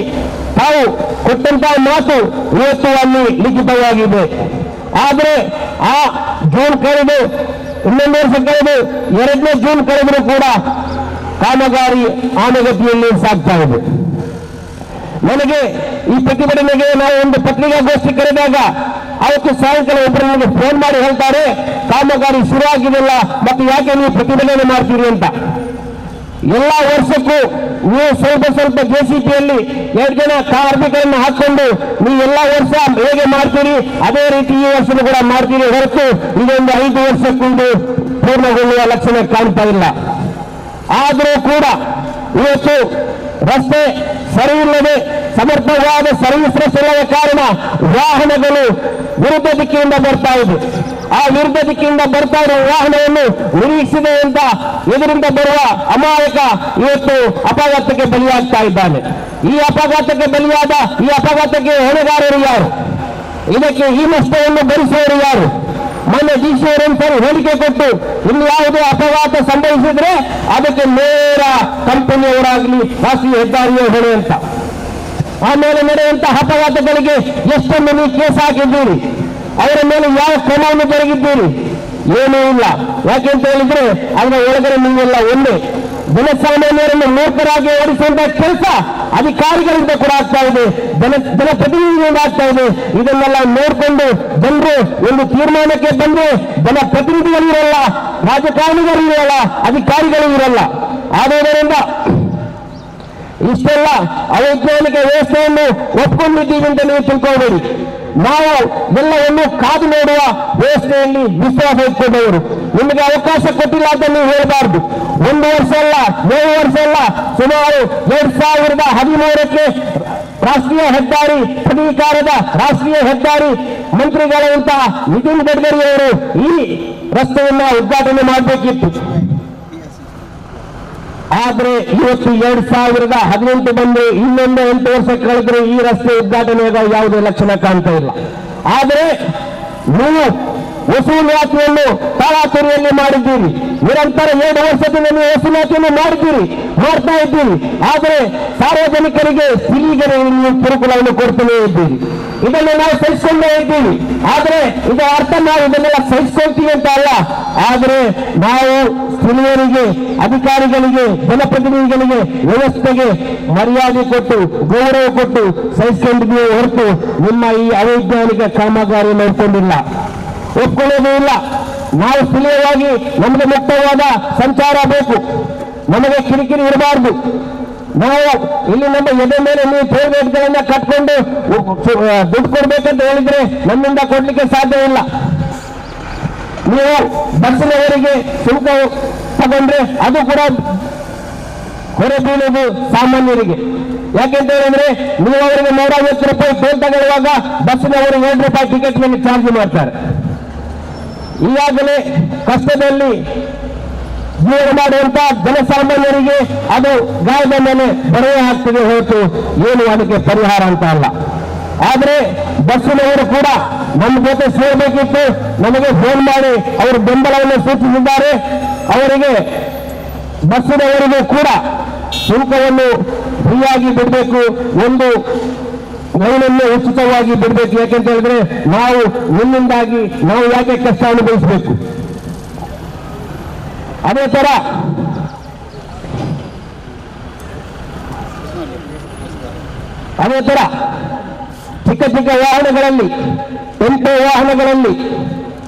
ತಾವು ಕೊಟ್ಟಂತಹ ಮಾತು ಇವತ್ತು ಅಲ್ಲಿ ಲಿಖಿತವಾಗಿದೆ. ಆದರೆ ಆ ಜೂನ್ ಕಳೆದು ಇನ್ನೊಂದು ವರ್ಷ ಕಳೆದು 2ನೇ ಜೂನ್ ಕಳೆದರೂ ಕೂಡ ಕಾಮಗಾರಿ ಆನೆಗತಿಯಲ್ಲಿ ಸಾಗ್ತಾ ಇದೆ. ನನಗೆ ಈ ಪ್ರತಿಭಟನೆಗೆ ನಾವು ಒಂದು ಪತ್ರಿಕಾಗೋಷ್ಠಿ ಕರೆದಾಗ ಅವತ್ತು ಸಾಯಂಕಾಲ ಒಬ್ಬರು ನನಗೆ ಫೋನ್ ಮಾಡಿ ಹೇಳ್ತಾರೆ, ಕಾಮಗಾರಿ ಶುರುವಾಗಿದೆಯಲ್ಲ, ಮತ್ತೆ ಯಾಕೆ ನೀವು ಪ್ರತಿಭಟನೆ ಮಾಡ್ತೀರಿ ಅಂತ. ಎಲ್ಲ ವರ್ಷಕ್ಕೂ ನೀವು ಸ್ವಲ್ಪ JCPಯಲ್ಲಿ 2 ಜನ ಕಾರ್ಮಿಕರನ್ನು ಹಾಕೊಂಡು ನೀವು ಎಲ್ಲ ವರ್ಷ ಹೇಗೆ ಮಾಡ್ತೀರಿ ಅದೇ ರೀತಿ ಈ ವರ್ಷನೂ ಕೂಡ ಮಾಡ್ತೀರಿ ಹೊರತು ಇದೊಂದು 5 ವರ್ಷಕ್ಕೊಂದು ಪೂರ್ಣಗೊಳ್ಳುವ ಲಕ್ಷಣ ಕಾಣ್ತಾ ಇಲ್ಲ. ಆದರೂ ಕೂಡ ಇವತ್ತು ರಸ್ತೆ ಸರಿ ಇಲ್ಲದೆ ಸಮರ್ಪಕವಾದ ಸರ್ವಿಸ್ ರಸ್ತೆ ಇಲ್ಲದ ಕಾರಣ ವಾಹನಗಳು ವಿರುದ್ಧ ದಿಕ್ಕಿನಿಂದ ಬರ್ತಾ ಇದೆ. ಆ ವಿರುದ್ಧ ದಿಕ್ಕಿನಿಂದ ಬರ್ತಾ ಇರುವ ವಾಹನವನ್ನು ನಿರೀಕ್ಷಿಸಿದೆ ಅಂತ ಎದುರಿಂದ ಬರುವ ಅಮಾಯಕ ಇವತ್ತು ಅಪಘಾತಕ್ಕೆ ಬಲಿಯಾಗ್ತಾ ಇದ್ದಾನೆ. ಈ ಅಪಘಾತಕ್ಕೆ ಹೊಣೆಗಾರರು ಯಾರು? ಇದಕ್ಕೆ ಈ ನಷ್ಟವನ್ನು ಭರಿಸುವವರು ಯಾರು? ಮೊನ್ನೆ DC ಅವರೊಂದ್ಸರಿ ಹೇಳಿಕೆ ಕೊಟ್ಟು ಇಲ್ಲಿ ಯಾವುದೇ ಅಪಘಾತ ಸಂಭವಿಸಿದ್ರೆ ಅದಕ್ಕೆ ನೇರ ಕಂಪನಿಯವರಾಗಲಿ ರಾಷ್ಟ್ರೀಯ ಹೆದ್ದಾರಿಯ ಹೊಣೆ ಅಂತ. ಆಮೇಲೆ ನಡೆಯುವಂತಹ ಅಪಘಾತಗಳಿಗೆ ಎಷ್ಟೊಂದು ನೀವು ಕೇಸ್ ಹಾಕಿದ್ದೀರಿ, ಅವರ ಮೇಲೆ ಯಾವ ಕ್ರಮವನ್ನು ಜರುಗಿದ್ದೀರಿ? ಏನೂ ಇಲ್ಲ. ಯಾಕೆಂತ ಹೇಳಿದ್ರೆ ಅದರ ಒಳಗಡೆ ನೀವೆಲ್ಲ ಒಂದೇ. ಜನಸಾಮಾನ್ಯರನ್ನು ಮೂರ್ಖರಾಗಿ ಓಡಿಸುವಂತಹ ಕೆಲಸ ಅಧಿಕಾರಿಗಳಿಂದ ಕೂಡ ಆಗ್ತಾ ಇದೆ, ಜನಪ್ರತಿನಿಧಿಗಳಿಂದ ಆಗ್ತಾ ಇದೆ. ಇದನ್ನೆಲ್ಲ ನೋಡಿಕೊಂಡು ಜನರು ಒಂದು ತೀರ್ಮಾನಕ್ಕೆ ಬಂದ್ರೆ ಜನಪ್ರತಿನಿಧಿಗಳು ಇರಲ್ಲ, ರಾಜಕಾರಣಿಗಳು ಇರಲ್ಲ, ಅಧಿಕಾರಿಗಳು ಇರಲ್ಲ. ಆದುದರಿಂದ ಇಷ್ಟೆಲ್ಲ ಅವೈಜ್ಞಾನಿಕ ವ್ಯವಸ್ಥೆಯನ್ನು ಒಪ್ಪಿಕೊಂಡಿದ್ದೀವಿ ಅಂತ ನೀವು ತಿಳ್ಕೊಬೇಡಿ. ನಾವು ಎಲ್ಲವನ್ನು ಕಾದು ನೋಡುವ ವ್ಯವಸ್ಥೆಯಲ್ಲಿ ವಿಶ್ವಾಸ ಇಟ್ಕೊಂಡವರು. ನಿಮಗೆ ಅವಕಾಶ ಕೊಟ್ಟಿಲ್ಲ ಅಂತ ನೀವು ಹೇಳಬಾರ್ದು. 1 ವರ್ಷ ಅಲ್ಲ, 7 ವರ್ಷ ಅಲ್ಲ, ಸುಮಾರು 2013ಕ್ಕೆ ರಾಷ್ಟ್ರೀಯ ಹೆದ್ದಾರಿ ಪ್ರಾಧಿಕಾರದ ರಾಷ್ಟ್ರೀಯ ಹೆದ್ದಾರಿ ಮಂತ್ರಿಗಳಂತಹ ನಿತಿನ್ ಗಡ್ಕರಿ ಅವರು ಈ ರಸ್ತೆಯನ್ನ ಉದ್ಘಾಟನೆ ಮಾಡಬೇಕಿತ್ತು. ಆದ್ರೆ ಇವತ್ತು 2018 ಬಂದು ಇನ್ನೊಂದು 8 ವರ್ಷ ಕಳೆದ್ರೆ ಈ ರಸ್ತೆ ಉದ್ಘಾಟನೆಯಾಗ ಯಾವುದೇ ಲಕ್ಷಣ ಕಾಣ್ತಾ ಇಲ್ಲ. ಆದರೆ ನೀವು ವಸೂಲಾತಿಯನ್ನು ತರಾತುರಿಯಲ್ಲಿ ಮಾಡಿದ್ದೀರಿ. ನಿರಂತರ 2 ವರ್ಷದಿಂದ ನೀವು ವಸೂಲಾತಿಯನ್ನು ಮಾಡ್ತಾ ಇದ್ದೀರಿ. ಆದರೆ ಸಾರ್ವಜನಿಕರಿಗೆ ಸ್ತ್ರೀಯರಿಗೆ ನೀವು ಕಿರುಕುಳವನ್ನು ಕೊಡ್ತಲೇ ಇದ್ದೀರಿ. ಇದನ್ನು ನಾವು ಸಹಿಸಿಕೊಂಡೇ ಇದ್ದೀವಿ. ಆದರೆ ಇದರ ಅರ್ಥ ನಾವು ಇದನ್ನೆಲ್ಲ ಸಹಿಸ್ಕೊಳ್ತೀವಿ ಅಂತ ಅಲ್ಲ. ಆದರೆ ನಾವು ಸ್ಥಳೀಯರಿಗೆ, ಅಧಿಕಾರಿಗಳಿಗೆ, ಜನಪ್ರತಿನಿಧಿಗಳಿಗೆ, ವ್ಯವಸ್ಥೆಗೆ ಮರ್ಯಾದೆ ಕೊಟ್ಟು ಗೌರವ ಕೊಟ್ಟು ಸಹಿಸಿಕೊಂಡಿದ್ದೀವಿ ಹೊರತು ನಿಮ್ಮ ಈ ಅವೈಜ್ಞಾನಿಕ ಕಾಮಗಾರಿ ನೋಡಿಕೊಂಡಿಲ್ಲ, ಒಪ್ಕೊಳ್ಳೋದು ಇಲ್ಲ. ನಾವು ಸ್ಥಳೀಯವಾಗಿ ನಮಗೆ ಮುಕ್ತವಾದ ಸಂಚಾರ ಬೇಕು, ನಮಗೆ ಕಿರಿಕಿರಿ ಇರಬಾರ್ದು. ನಾವು ಇಲ್ಲಿ ನಮ್ಮ ಎದೆ ಮೇಲೆ ನೀವು ಟೋಲ್ಗೇಟ್ಗಳನ್ನ ಕಟ್ಕೊಂಡು ದುಡ್ಡು ಕೊಡ್ಬೇಕಂತ ಹೇಳಿದ್ರೆ ನಮ್ಮಿಂದ ಕೊಡ್ಲಿಕ್ಕೆ ಸಾಧ್ಯ ಇಲ್ಲ. ನೀವು ಬಸ್ಸಿನವರಿಗೆ ಶುಲ್ಕ ತಗೊಂಡ್ರೆ ಅದು ಕೂಡ ಹೊರೆ ಬೀಳುವುದು ಸಾಮಾನ್ಯರಿಗೆ. ಯಾಕೆಂತ ಹೇಳಿದ್ರೆ ನೀವು ಅವರಿಗೆ 150 ರೂಪಾಯಿ ಟೋಲ್ ತಗೊಳ್ಳುವಾಗ ಬಸ್ಸಿನವರು 2 ರೂಪಾಯಿ ಟಿಕೆಟ್ ಮೇಲೆ ಚಾರ್ಜ್ ಮಾಡ್ತಾರೆ. ಈಗಾಗಲೇ ಕಷ್ಟದಲ್ಲಿ ಜೀವನ ಮಾಡುವಂತ ಜನಸಾಮಾನ್ಯರಿಗೆ ಅದು ಗಾಯದ ಮೇಲೆ ಬರೆಯ ಹಾಕ್ತಿದೆ ಹೊರತು ಏನು ಅದಕ್ಕೆ ಪರಿಹಾರ ಅಂತ ಅಲ್ಲ. ಆದರೆ ಬಸ್ಸಿನವರು ಕೂಡ ನಮ್ಮ ಜೊತೆ ಸೇರಬೇಕಿತ್ತು. ನಮಗೆ ಫೋನ್ ಮಾಡಿ ಅವರು ಬೆಂಬಲವನ್ನು ಸೂಚಿಸಿದ್ದಾರೆ. ಅವರಿಗೆ ಬಸ್ಸಿನವರಿಗೂ ಕೂಡ ಶುಲ್ಕವನ್ನು ಫ್ರೀಯಾಗಿ ಬಿಡಬೇಕು, ಒಂದು ರೈಲನ್ನು ಉಚಿತವಾಗಿ ಬಿಡಬೇಕು. ಯಾಕೆಂತ ಹೇಳಿದ್ರೆ ನಾವು ನಿಮ್ಮಿಂದಾಗಿ ನಾವು ಯಾಕೆ ಕಷ್ಟ ಅನುಭವಿಸಬೇಕು. ಅದೇ ತರ ಚಿಕ್ಕ ಚಿಕ್ಕ ವಾಹನಗಳಲ್ಲಿ, ಟೆಂಪೋ ವಾಹನಗಳಲ್ಲಿ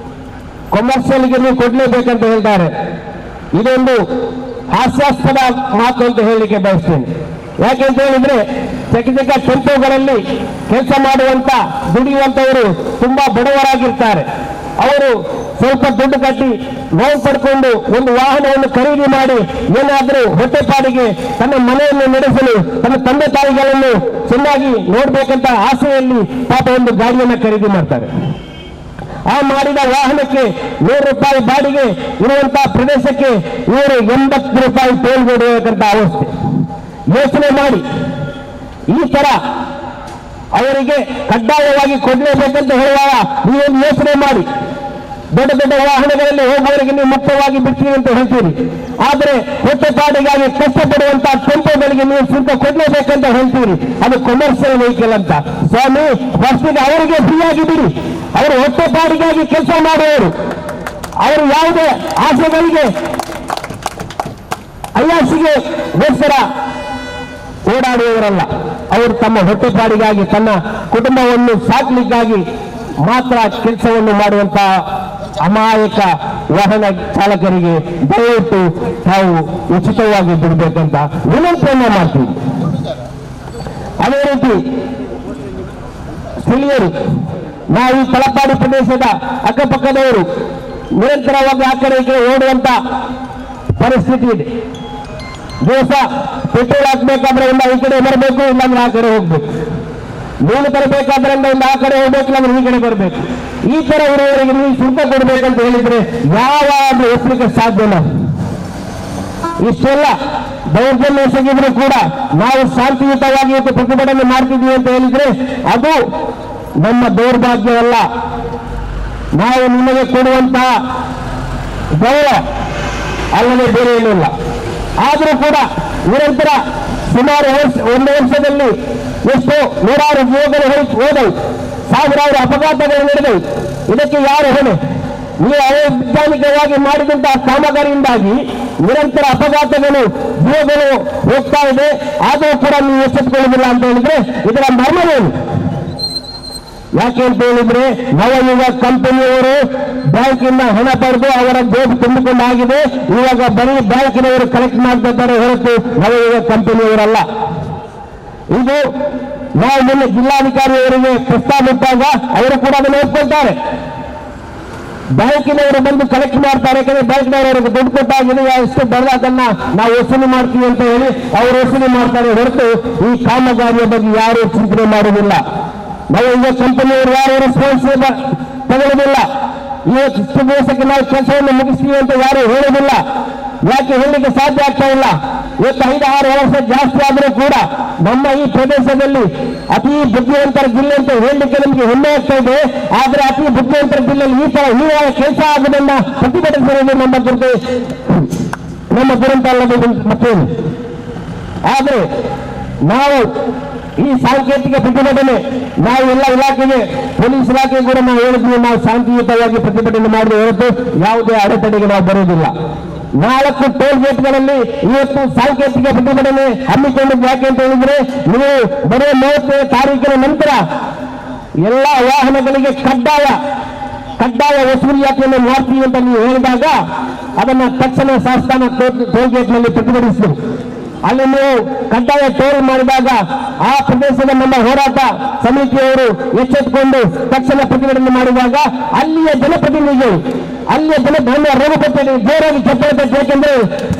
ಕಮರ್ಷಿಯಲ್ಗೆ ನೀವು ಕೊಡ್ಲೇಬೇಕಂತ ಹೇಳ್ತಾರೆ. ಇದೊಂದು ಹಾಸ್ಯಾಸ್ಪದ ಮಾತು ಅಂತ ಹೇಳಲಿಕ್ಕೆ ಬಯಸ್ತೇನೆ. ಯಾಕೆಂತ ಹೇಳಿದ್ರೆ ಚಿಕ್ಕ ಚಿಕ್ಕ ಟೆಂಪೋಗಳಲ್ಲಿ ಕೆಲಸ ಮಾಡುವಂತ ದುಡಿಯುವಂತವರು ತುಂಬಾ ಬಡವರಾಗಿರ್ತಾರೆ. ಅವರು ಸ್ವಲ್ಪ ದುಡ್ಡು ಕಟ್ಟಿ ನೋವು ಪಡ್ಕೊಂಡು ಒಂದು ವಾಹನವನ್ನು ಖರೀದಿ ಮಾಡಿ ಏನಾದರೂ ಹೊಟ್ಟೆಪಾಡಿಗೆ ತನ್ನ ಮನೆಯನ್ನು ನಡೆಸಲು ತನ್ನ ತಂದೆ ತಾಯಿಗಳನ್ನು ಚೆನ್ನಾಗಿ ನೋಡ್ಬೇಕಂತ ಆಸೆಯಲ್ಲಿ ಪಾಪ ಒಂದು ಗಾಡಿಯನ್ನು ಖರೀದಿ ಮಾಡ್ತಾರೆ. ಆ ಮಾಡಿದ ವಾಹನಕ್ಕೆ 100 ರೂಪಾಯಿ ಬಾಡಿಗೆ ಇರುವಂತಹ ಪ್ರದೇಶಕ್ಕೆ ಇವರು 80 ರೂಪಾಯಿ ಟೋಲ್ ಕೊಡಬೇಕಂತ ಅವಸ್ಥೆ. ಯೋಚನೆ ಮಾಡಿ, ಈ ತರ ಅವರಿಗೆ ಕಡ್ಡಾಯವಾಗಿ ಕೊಡಲೇಬೇಕಂತ ಹೇಳುವಾಗ ನೀವೊಂದು ಯೋಚನೆ ಮಾಡಿ. ದೊಡ್ಡ ದೊಡ್ಡ ವಾಹನಗಳಲ್ಲಿ ಹೋಗುವವರಿಗೆ ನೀವು ಮುಕ್ತವಾಗಿ ಬಿಡ್ತೀವಿ ಅಂತ ಹೇಳ್ತೀರಿ, ಆದರೆ ಹೊಟ್ಟೆಪಾಡಿಗಾಗಿ ಕಷ್ಟಪಡುವಂತಹ ಟೆಂಪೋಗಳಿಗೆ ನೀವು ಶುಲ್ಕ ಕೊಡಲೇಬೇಕಂತ ಹೇಳ್ತೀರಿ. ಅದು ಕಮರ್ಷಿಯಲ್ ವೆಹಿಕಲ್ ಅಂತ. ಸ್ವಾಮಿ, ಫಸ್ಟಿಗೆ ಅವರಿಗೆ ಫ್ರೀಯಾಗಿ ಬಿಡಿ. ಅವರು ಹೊಟ್ಟೆಪಾಡಿಗಾಗಿ ಕೆಲಸ ಮಾಡುವವರು, ಅವರು ಯಾವುದೇ ಆಸೆಗಳಿಗೆ ಅಯ್ಯಾಸಿಗೆ ಗೋಸ್ಕರ ಓಡಾಡುವವರಲ್ಲ. ಅವರು ತಮ್ಮ ಹೊಟ್ಟೆಪಾಡಿಗಾಗಿ, ತನ್ನ ಕುಟುಂಬವನ್ನು ಸಾಕಲಿಕ್ಕಾಗಿ ಮಾತ್ರ ಕೆಲಸವನ್ನು ಮಾಡುವಂತಹ ಅಮಾಯಕ ವಾಹನ ಚಾಲಕರಿಗೆ ದಯವಿಟ್ಟು ತಾವು ಉಚಿತವಾಗಿ ಬಿಡಬೇಕಂತ ವಿನಂತಿಯನ್ನ ಮಾಡ್ತೀವಿ. ಅದೇ ರೀತಿ ಸ್ಥಳೀಯರು, ನಾವು ಈ ತಲಪಾಡಿ ಪ್ರದೇಶದ ಅಕ್ಕಪಕ್ಕದವರು ನಿರಂತರವಾಗಿ ಆ ಕಡೆ ಈ ಕಡೆ ಓಡುವಂತ ಪರಿಸ್ಥಿತಿ ಇದೆ. ದಿವಸ ಪೆಟ್ರೋಲ್ ಹಾಕ್ಬೇಕಾದ್ರೆ ಒಂದು ಈ ಕಡೆ ಬರಬೇಕು, ಇಲ್ಲಾಂದ್ರೆ ಆ ಕಡೆ ಹೋಗ್ಬೇಕು. ನೀರು ತರಬೇಕಾದ್ರೆ ಒಂದು ಆ ಕಡೆ ಹೋಗ್ಬೇಕು, ಇಲ್ಲಾಂದ್ರೆ ಈ ಕಡೆ ಬರಬೇಕು. ಈ ತರ ಇರುವವರಿಗೆ ನೀವು ಶುಲ್ಕ ಕೊಡ್ಬೇಕಂತ ಹೇಳಿದ್ರೆ ಯಾವಾಗಲೂ ಒಪ್ಪಲಿಕ್ಕೆ ಸಾಧ್ಯನ? ಇಷ್ಟೆಲ್ಲ ದೌರ್ಜನ್ಯ ಎಸಗಿದ್ರು ಕೂಡ ನಾವು ಶಾಂತಿಯುತವಾಗಿ ಪ್ರತಿಭಟನೆ ಮಾಡ್ತಿದ್ವಿ ಅಂತ ಹೇಳಿದ್ರೆ ಅದು ನಮ್ಮ ದೌರ್ಭಾಗ್ಯವಲ್ಲ. ನಾವು ನಿಮಗೆ ಕೊಡುವಂತಹ ಗೌರವ ಅಲ್ಲದೆ ಬೇರೆ ಏನಿಲ್ಲ. ಆದರೂ ಕೂಡ ನಿರಂತರ ಸುಮಾರು 1 ವರ್ಷದಲ್ಲಿ ಎಷ್ಟೋ ನೂರಾರು ಜೀವಗಳು ಹೋದವು, ಸಾವಿರಾರು ಅಪಘಾತಗಳು ನಡೆದವು. ಇದಕ್ಕೆ ಯಾರು ಹೊಣೆ? ನೀವು ಅವೈಜ್ಞಾನಿಕವಾಗಿ ಮಾಡಿದಂತಹ ಕಾಮಗಾರಿಯಿಂದಾಗಿ ನಿರಂತರ ಅಪಘಾತಗಳು, ಜೀವಗಳು ಹೋಗ್ತಾ ಇದೆ. ಆದರೂ ಕೂಡ ನೀವು ಎಚ್ಚೆತ್ತುಕೊಳ್ಳುವುದಿಲ್ಲ ಅಂತ ಹೇಳಿದ್ರೆ ಇದರ ಮರ್ಮವೇನು? ಯಾಕೆ ಅಂತ ಹೇಳಿದ್ರೆ ನವಯುಗ ಕಂಪನಿಯವರು ಬ್ಯಾಂಕಿನ ಹಣ ಪಡೆದು ಅವರ ಜೇಬು ತುಂಬಿಕೊಂಡಾಗಿದೆ. ಇವಾಗ ಬರೀ ಬ್ಯಾಂಕಿನವರು ಕಲೆಕ್ಟ್ ಮಾಡ್ತಾ ಇದ್ದಾರೆ ಹೊರತು ನವಯುಗ ಕಂಪನಿಯವರಲ್ಲ. ಇದು ನಾವು ಮೊನ್ನೆ ಜಿಲ್ಲಾಧಿಕಾರಿಯವರಿಗೆ ಪ್ರಸ್ತಾವ ಇಟ್ಟಾಗ ಅವರು ಕೂಡ ಅದನ್ನು ಒಪ್ಕೊಳ್ತಾರೆ. ಬ್ಯಾಂಕಿನವರು ಬಂದು ಕಲೆಕ್ಟ್ ಮಾಡ್ತಾರೆ, ಯಾಕಂದ್ರೆ ಬ್ಯಾಂಕ್ನವರಿಗೆ ದುಡ್ಡು ಕೊಟ್ಟಾಗಿದೆ, ಎಷ್ಟು ಬರಲ್ಲ ಅದನ್ನ ನಾವು ವಸೂಲಿ ಮಾಡ್ತೀವಿ ಅಂತ ಹೇಳಿ ಅವರು ವಸೂಲಿ ಮಾಡ್ತಾರೆ ಹೊರತು ಈ ಕಾಮಗಾರಿಯ ಬಗ್ಗೆ ಯಾರು ಚಿಂತನೆ ಮಾಡುವುದಿಲ್ಲ. ನಾವು ಈಗ ಕಂಪನಿಯವರು ಯಾರು ರೆಸ್ಪಾನ್ಸ್ ತಗೊಳ್ಳೋದಿಲ್ಲ. ಇಷ್ಟು ದಿವಸಕ್ಕೆ ನಾವು ಕೆಲಸವನ್ನು ಮುಗಿಸ್ತೀವಿ ಅಂತ ಯಾರು ಹೇಳೋದಿಲ್ಲ. ಯಾಕೆ ಹೇಳಲಿಕ್ಕೆ ಸಾಧ್ಯ ಆಗ್ತಾ ಇಲ್ಲ? ಇವತ್ತು 5-6 ವರ್ಷ ಜಾಸ್ತಿ ಆದರೂ ಕೂಡ ನಮ್ಮ ಈ ಪ್ರದೇಶದಲ್ಲಿ ಅತಿ ಬುದ್ಧಿವಂತರ ಜಿಲ್ಲೆ ಅಂತ ಹೇಳಲಿಕ್ಕೆ ನಮಗೆ ಹೆಮ್ಮೆ ಆಗ್ತಾ ಇದೆ. ಆದ್ರೆ ಅತಿ ಬುದ್ಧಿವಂತರ ಜಿಲ್ಲೆಯಲ್ಲಿ ಈ ತರ ಹೀಗಾದ ಕೆಲಸ ಆಗುವುದನ್ನ ಪ್ರತಿಭಟಿಸಿರುವುದು ನಮ್ಮ ದುರಂತ ಅಲ್ಲದೆ ಮತ್ತೇನು. ಆದ್ರೆ ನಾವು ಈ ಸಾಂಕೇತಿಕ ಪ್ರತಿಭಟನೆ ನಾವು ಎಲ್ಲ ಇಲಾಖೆಗೆ ಪೊಲೀಸ್ ಇಲಾಖೆ ಕೂಡ ನಾವು ಹೇಳಿದ್ವಿ, ನಾವು ಶಾಂತಿಯುತವಾಗಿ ಪ್ರತಿಭಟನೆ ಮಾಡಿದ ಹೊರತು ಯಾವುದೇ ಅಡೆತಡೆಗೆ ನಾವು ಬರುವುದಿಲ್ಲ. 4 ಟೋಲ್ ಗೇಟ್ಗಳಲ್ಲಿ ಇವತ್ತು ಸಾಂಕೇತಿಕ ಪ್ರತಿಭಟನೆ ಹಮ್ಮಿಕೊಂಡಿದ್ದು ಯಾಕೆ ಅಂತ ಹೇಳಿದ್ರೆ, ನೀವು ಬರೋ 30ನೇ ತಾರೀಕಿನ ನಂತರ ಎಲ್ಲ ವಾಹನಗಳಿಗೆ ಕಡ್ಡಾಯ ವಸೂಲಿಯಾತಿಯನ್ನು ಮಾಡ್ತೀವಿ ಅಂತ ನೀವು ಹೇಳಿದಾಗ ಅದನ್ನ ತಕ್ಷಣ ಶಾಸನ ಟೋಲ್ ಗೇಟ್ನಲ್ಲಿ ಪ್ರತಿಭಟಿಸಿದರು. ಅಲ್ಲಿ ನೀವು ಕಡ್ಡಾಯ ಟೋಲ್ ಮಾಡಿದಾಗ ಆ ಪ್ರದೇಶದ ನಮ್ಮ ಹೋರಾಟ ಸಮಿತಿಯವರು ಎಚ್ಚೆತ್ತುಕೊಂಡು ತಕ್ಷಣ ಪ್ರತಿಭಟನೆ ಮಾಡಿದಾಗ ಅಲ್ಲಿಯ ಜನಪ್ರತಿನಿಧಿಗಳು ನಮ್ಮ ರಘುಪತಿ ಜೋರಾಗಿ ಚಪ್ಪಾಳೆ ತಟ್ಟಿ, ಯಾಕೆಂದ್ರೆ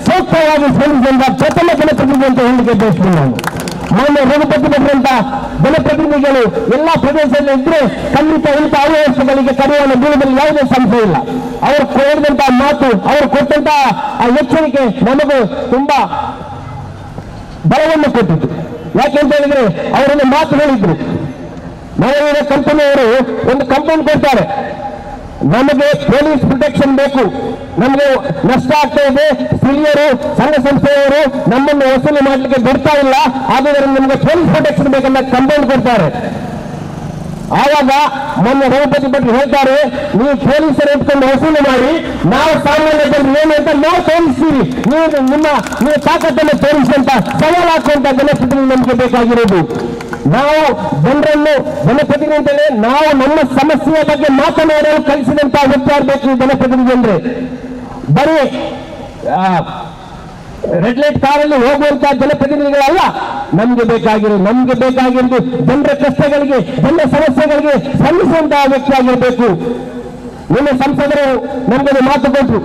ಸೂಕ್ತವಾಗಿ ಸ್ಪಂದಿಸಿದ ಪ್ರಥಮ ಜನಪ್ರತಿನಿಧಿ ಅಂತ ಹೇಳಿಕೆ ಬಯಸ್ತೀನಿ ನಾನು. ಮಾನ್ಯ ರಘುಪತಿ ಭಟ್ರಂತ ಜನಪ್ರತಿನಿಧಿಗಳು ಎಲ್ಲಾ ಪ್ರದೇಶದಲ್ಲಿ ಇದ್ರೆ ಖಂಡಿತ ಇಂಥ ಅವ್ಯವಸ್ಥೆಗಳಿಗೆ ಕಡಿವಾಣ ಬೀಳುವುದರಲ್ಲಿ ಯಾವುದೇ ಸಂಶಯ ಇಲ್ಲ. ಅವರು ಹೇಳಿದಂತಹ ಮಾತು, ಅವರು ಕೊಟ್ಟಂತಹ ಆ ಎಚ್ಚರಿಕೆ ನಮಗೂ ತುಂಬಾ ಬಲವನ್ನು ಕೊಟ್ಟಿತ್ತು. ಯಾಕೆಂತ ಹೇಳಿದ್ರೆ ಅವರನ್ನು ಮಾತು ಹೇಳಿದ್ರು. ನವೀನ ಕಂಪನಿಯವರು ಒಂದು ಕಂಪ್ಲೇಂಟ್ ಕೊಡ್ತಾರೆ, ನಮಗೆ ಪೊಲೀಸ್ ಪ್ರೊಟೆಕ್ಷನ್ ಬೇಕು, ನಮಗೆ ನಷ್ಟ ಆಗ್ತಾ ಇದೆ, ಸ್ಥಳೀಯರು ಸಂಘ ಸಂಸ್ಥೆಯವರು ನಮ್ಮನ್ನು ವಸೂಲಿ ಮಾಡಲಿಕ್ಕೆ ಬಿಡ್ತಾ ಇಲ್ಲ, ಆದ್ದರಿಂದ ನಮಗೆ ಪೊಲೀಸ್ ಪ್ರೊಟೆಕ್ಷನ್ ಬೇಕಂತ ಕಂಪ್ಲೇಂಟ್ ಕೊಡ್ತಾರೆ. ಆವಾಗ ಮೊನ್ನೆ ರಘುಪತಿ ಭಟ್ರು ಹೇಳ್ತಾರೆ, ನೀವು ಪೊಲೀಸರು ಇಟ್ಕೊಂಡು ವಸೂಲಿ ಮಾಡಿ, ನಾವು ಸಾಮಾನ್ಯ ಜನರು ಏನು ಅಂತ ನಾವು ತೋರಿಸ್ತೀವಿ, ನೀವು ತಾಕತ್ತನ್ನು ತೋರಿಸಿ ಅಂತ ಸವಾಲು ಹಾಕುವಂತ ಜನಪ್ರತಿನಿಧಿ ನಮಗೆ ಬೇಕಾಗಿರೋದು. ನಾವು ಜನಪ್ರತಿನಿಧಿ ಅಂತೇಳಿ ನಾವು ನಮ್ಮ ಸಮಸ್ಯೆಯ ಬಗ್ಗೆ ಮಾತನಾಡಲು ಕಲಿಸಿದಂತ ವ್ಯಕ್ತಿ ಆಗಬೇಕು ಜನಪ್ರತಿನಿಧಿ ಅಂದ್ರೆ. ಬರೀ ರೆಡ್ ಲೈಟ್ ಕಾರಲ್ಲಿ ಹೋಗುವಂತಹ ಜನಪ್ರತಿನಿಧಿಗಳಲ್ಲ ನಮ್ಗೆ ಬೇಕಾಗಿರೋದು ಜನರ ಕಷ್ಟಗಳಿಗೆ, ಜನರ ಸಮಸ್ಯೆಗಳಿಗೆ ಸ್ಪಂದಿಸುವಂತಹ ವ್ಯಕ್ತಿ ಆಗಿರಬೇಕು. ನಿಮ್ಮ ಸಂಸದರು ನಮಗೆ ಮಾತು ಕೊಟ್ಟರು,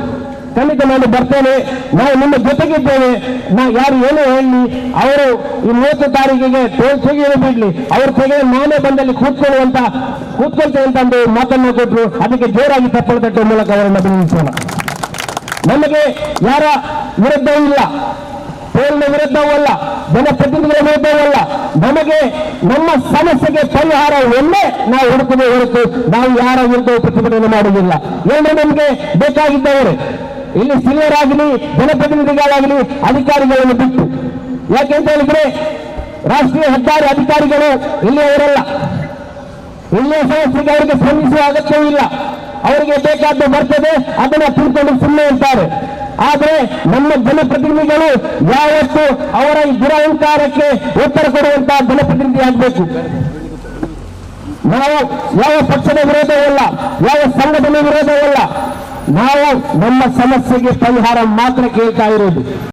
ಖಂಡಿತ ನಾನು ಬರ್ತೇನೆ, ನಾವು ನಿಮ್ಮ ಜೊತೆಗಿದ್ದೇವೆ, ಯಾರು ಏನೋ ಹೇಳಿ ಅವರು ಈ 30 ತಾರೀಕಿಗೆ ತೆಗೆಯಲು ಬಿಡ್ಲಿ, ಅವ್ರ ತೆಗೆದು ನಾನೇ ಬಂದಲ್ಲಿ ಕೂತ್ಕೊಳ್ತೇವೆ ಅಂತ ಒಂದು ಮಾತನ್ನು ಕೊಟ್ಟರು. ಅದಕ್ಕೆ ಜೋರಾಗಿ ಚಪ್ಪಾಳೆ ತಟ್ಟುವ ಮೂಲಕ ಅವರನ್ನು ಅಭಿನಂದಿಸೋಣ. ನಮಗೆ ಯಾರ ವಿರುದ್ಧವೂ ಇಲ್ಲ, ಟೋಲ್ನ ವಿರುದ್ಧವೂ ಅಲ್ಲ, ಜನಪ್ರತಿನಿಧಿಗಳ ವಿರುದ್ಧವೂ ಅಲ್ಲ. ನಮಗೆ ನಮ್ಮ ಸಮಸ್ಯೆಗೆ ಪರಿಹಾರ ಒಮ್ಮೆ ನಾವು ಹುಡುಕುವುದೇ ಹೊರತು ನಾವು ಯಾರ ವಿರುದ್ಧ ಪ್ರತಿಭಟನೆ ಮಾಡುವುದಿಲ್ಲ. ಏನು ನಮಗೆ ಬೇಕಾಗಿದ್ದವರು ಇಲ್ಲಿ ಸ್ಥಳೀಯರಾಗಲಿ ಜನಪ್ರತಿನಿಧಿಗಳಾಗಲಿ ಅಧಿಕಾರಿಗಳನ್ನು ಬಿಟ್ಟು. ಯಾಕೆಂತ ಹೇಳಿದ್ರೆ ರಾಷ್ಟ್ರೀಯ ಹೆದ್ದಾರಿ ಅಧಿಕಾರಿಗಳು ಇಲ್ಲಿಯವರಲ್ಲ, ಇಲ್ಲಿಯ ಸಮಸ್ಯೆಗೆ ಅವರಿಗೆ ಸ್ಪಂದಿಸುವ ಅಗತ್ಯವೂ ಇಲ್ಲ. ಅವರಿಗೆ ಬೇಕಾದ್ದು ಬರ್ತದೆ, ಅದನ್ನ ತಿಳ್ಕೊಂಡು ಸುಮ್ಮನೆ ಇರ್ತಾರೆ. ಆದ್ರೆ ನಮ್ಮ ಜನಪ್ರತಿನಿಧಿಗಳು ಯಾವತ್ತು ಅವರ ಈ ದುರಹಂಕಾರಕ್ಕೆ ಉತ್ತರ ಕೊಡುವಂತಹ ಜನಪ್ರತಿನಿಧಿ ಆಗಬೇಕು. ನಾವು ಯಾವ ಪಕ್ಷದ ವಿರೋಧವಲ್ಲ, ಯಾವ ಸಂಘಟನೆ ವಿರೋಧವಲ್ಲ, ನಾವು ನಮ್ಮ ಸಮಸ್ಯೆಗೆ ಪರಿಹಾರ ಮಾತ್ರ ಕೇಳ್ತಾ ಇರೋದು.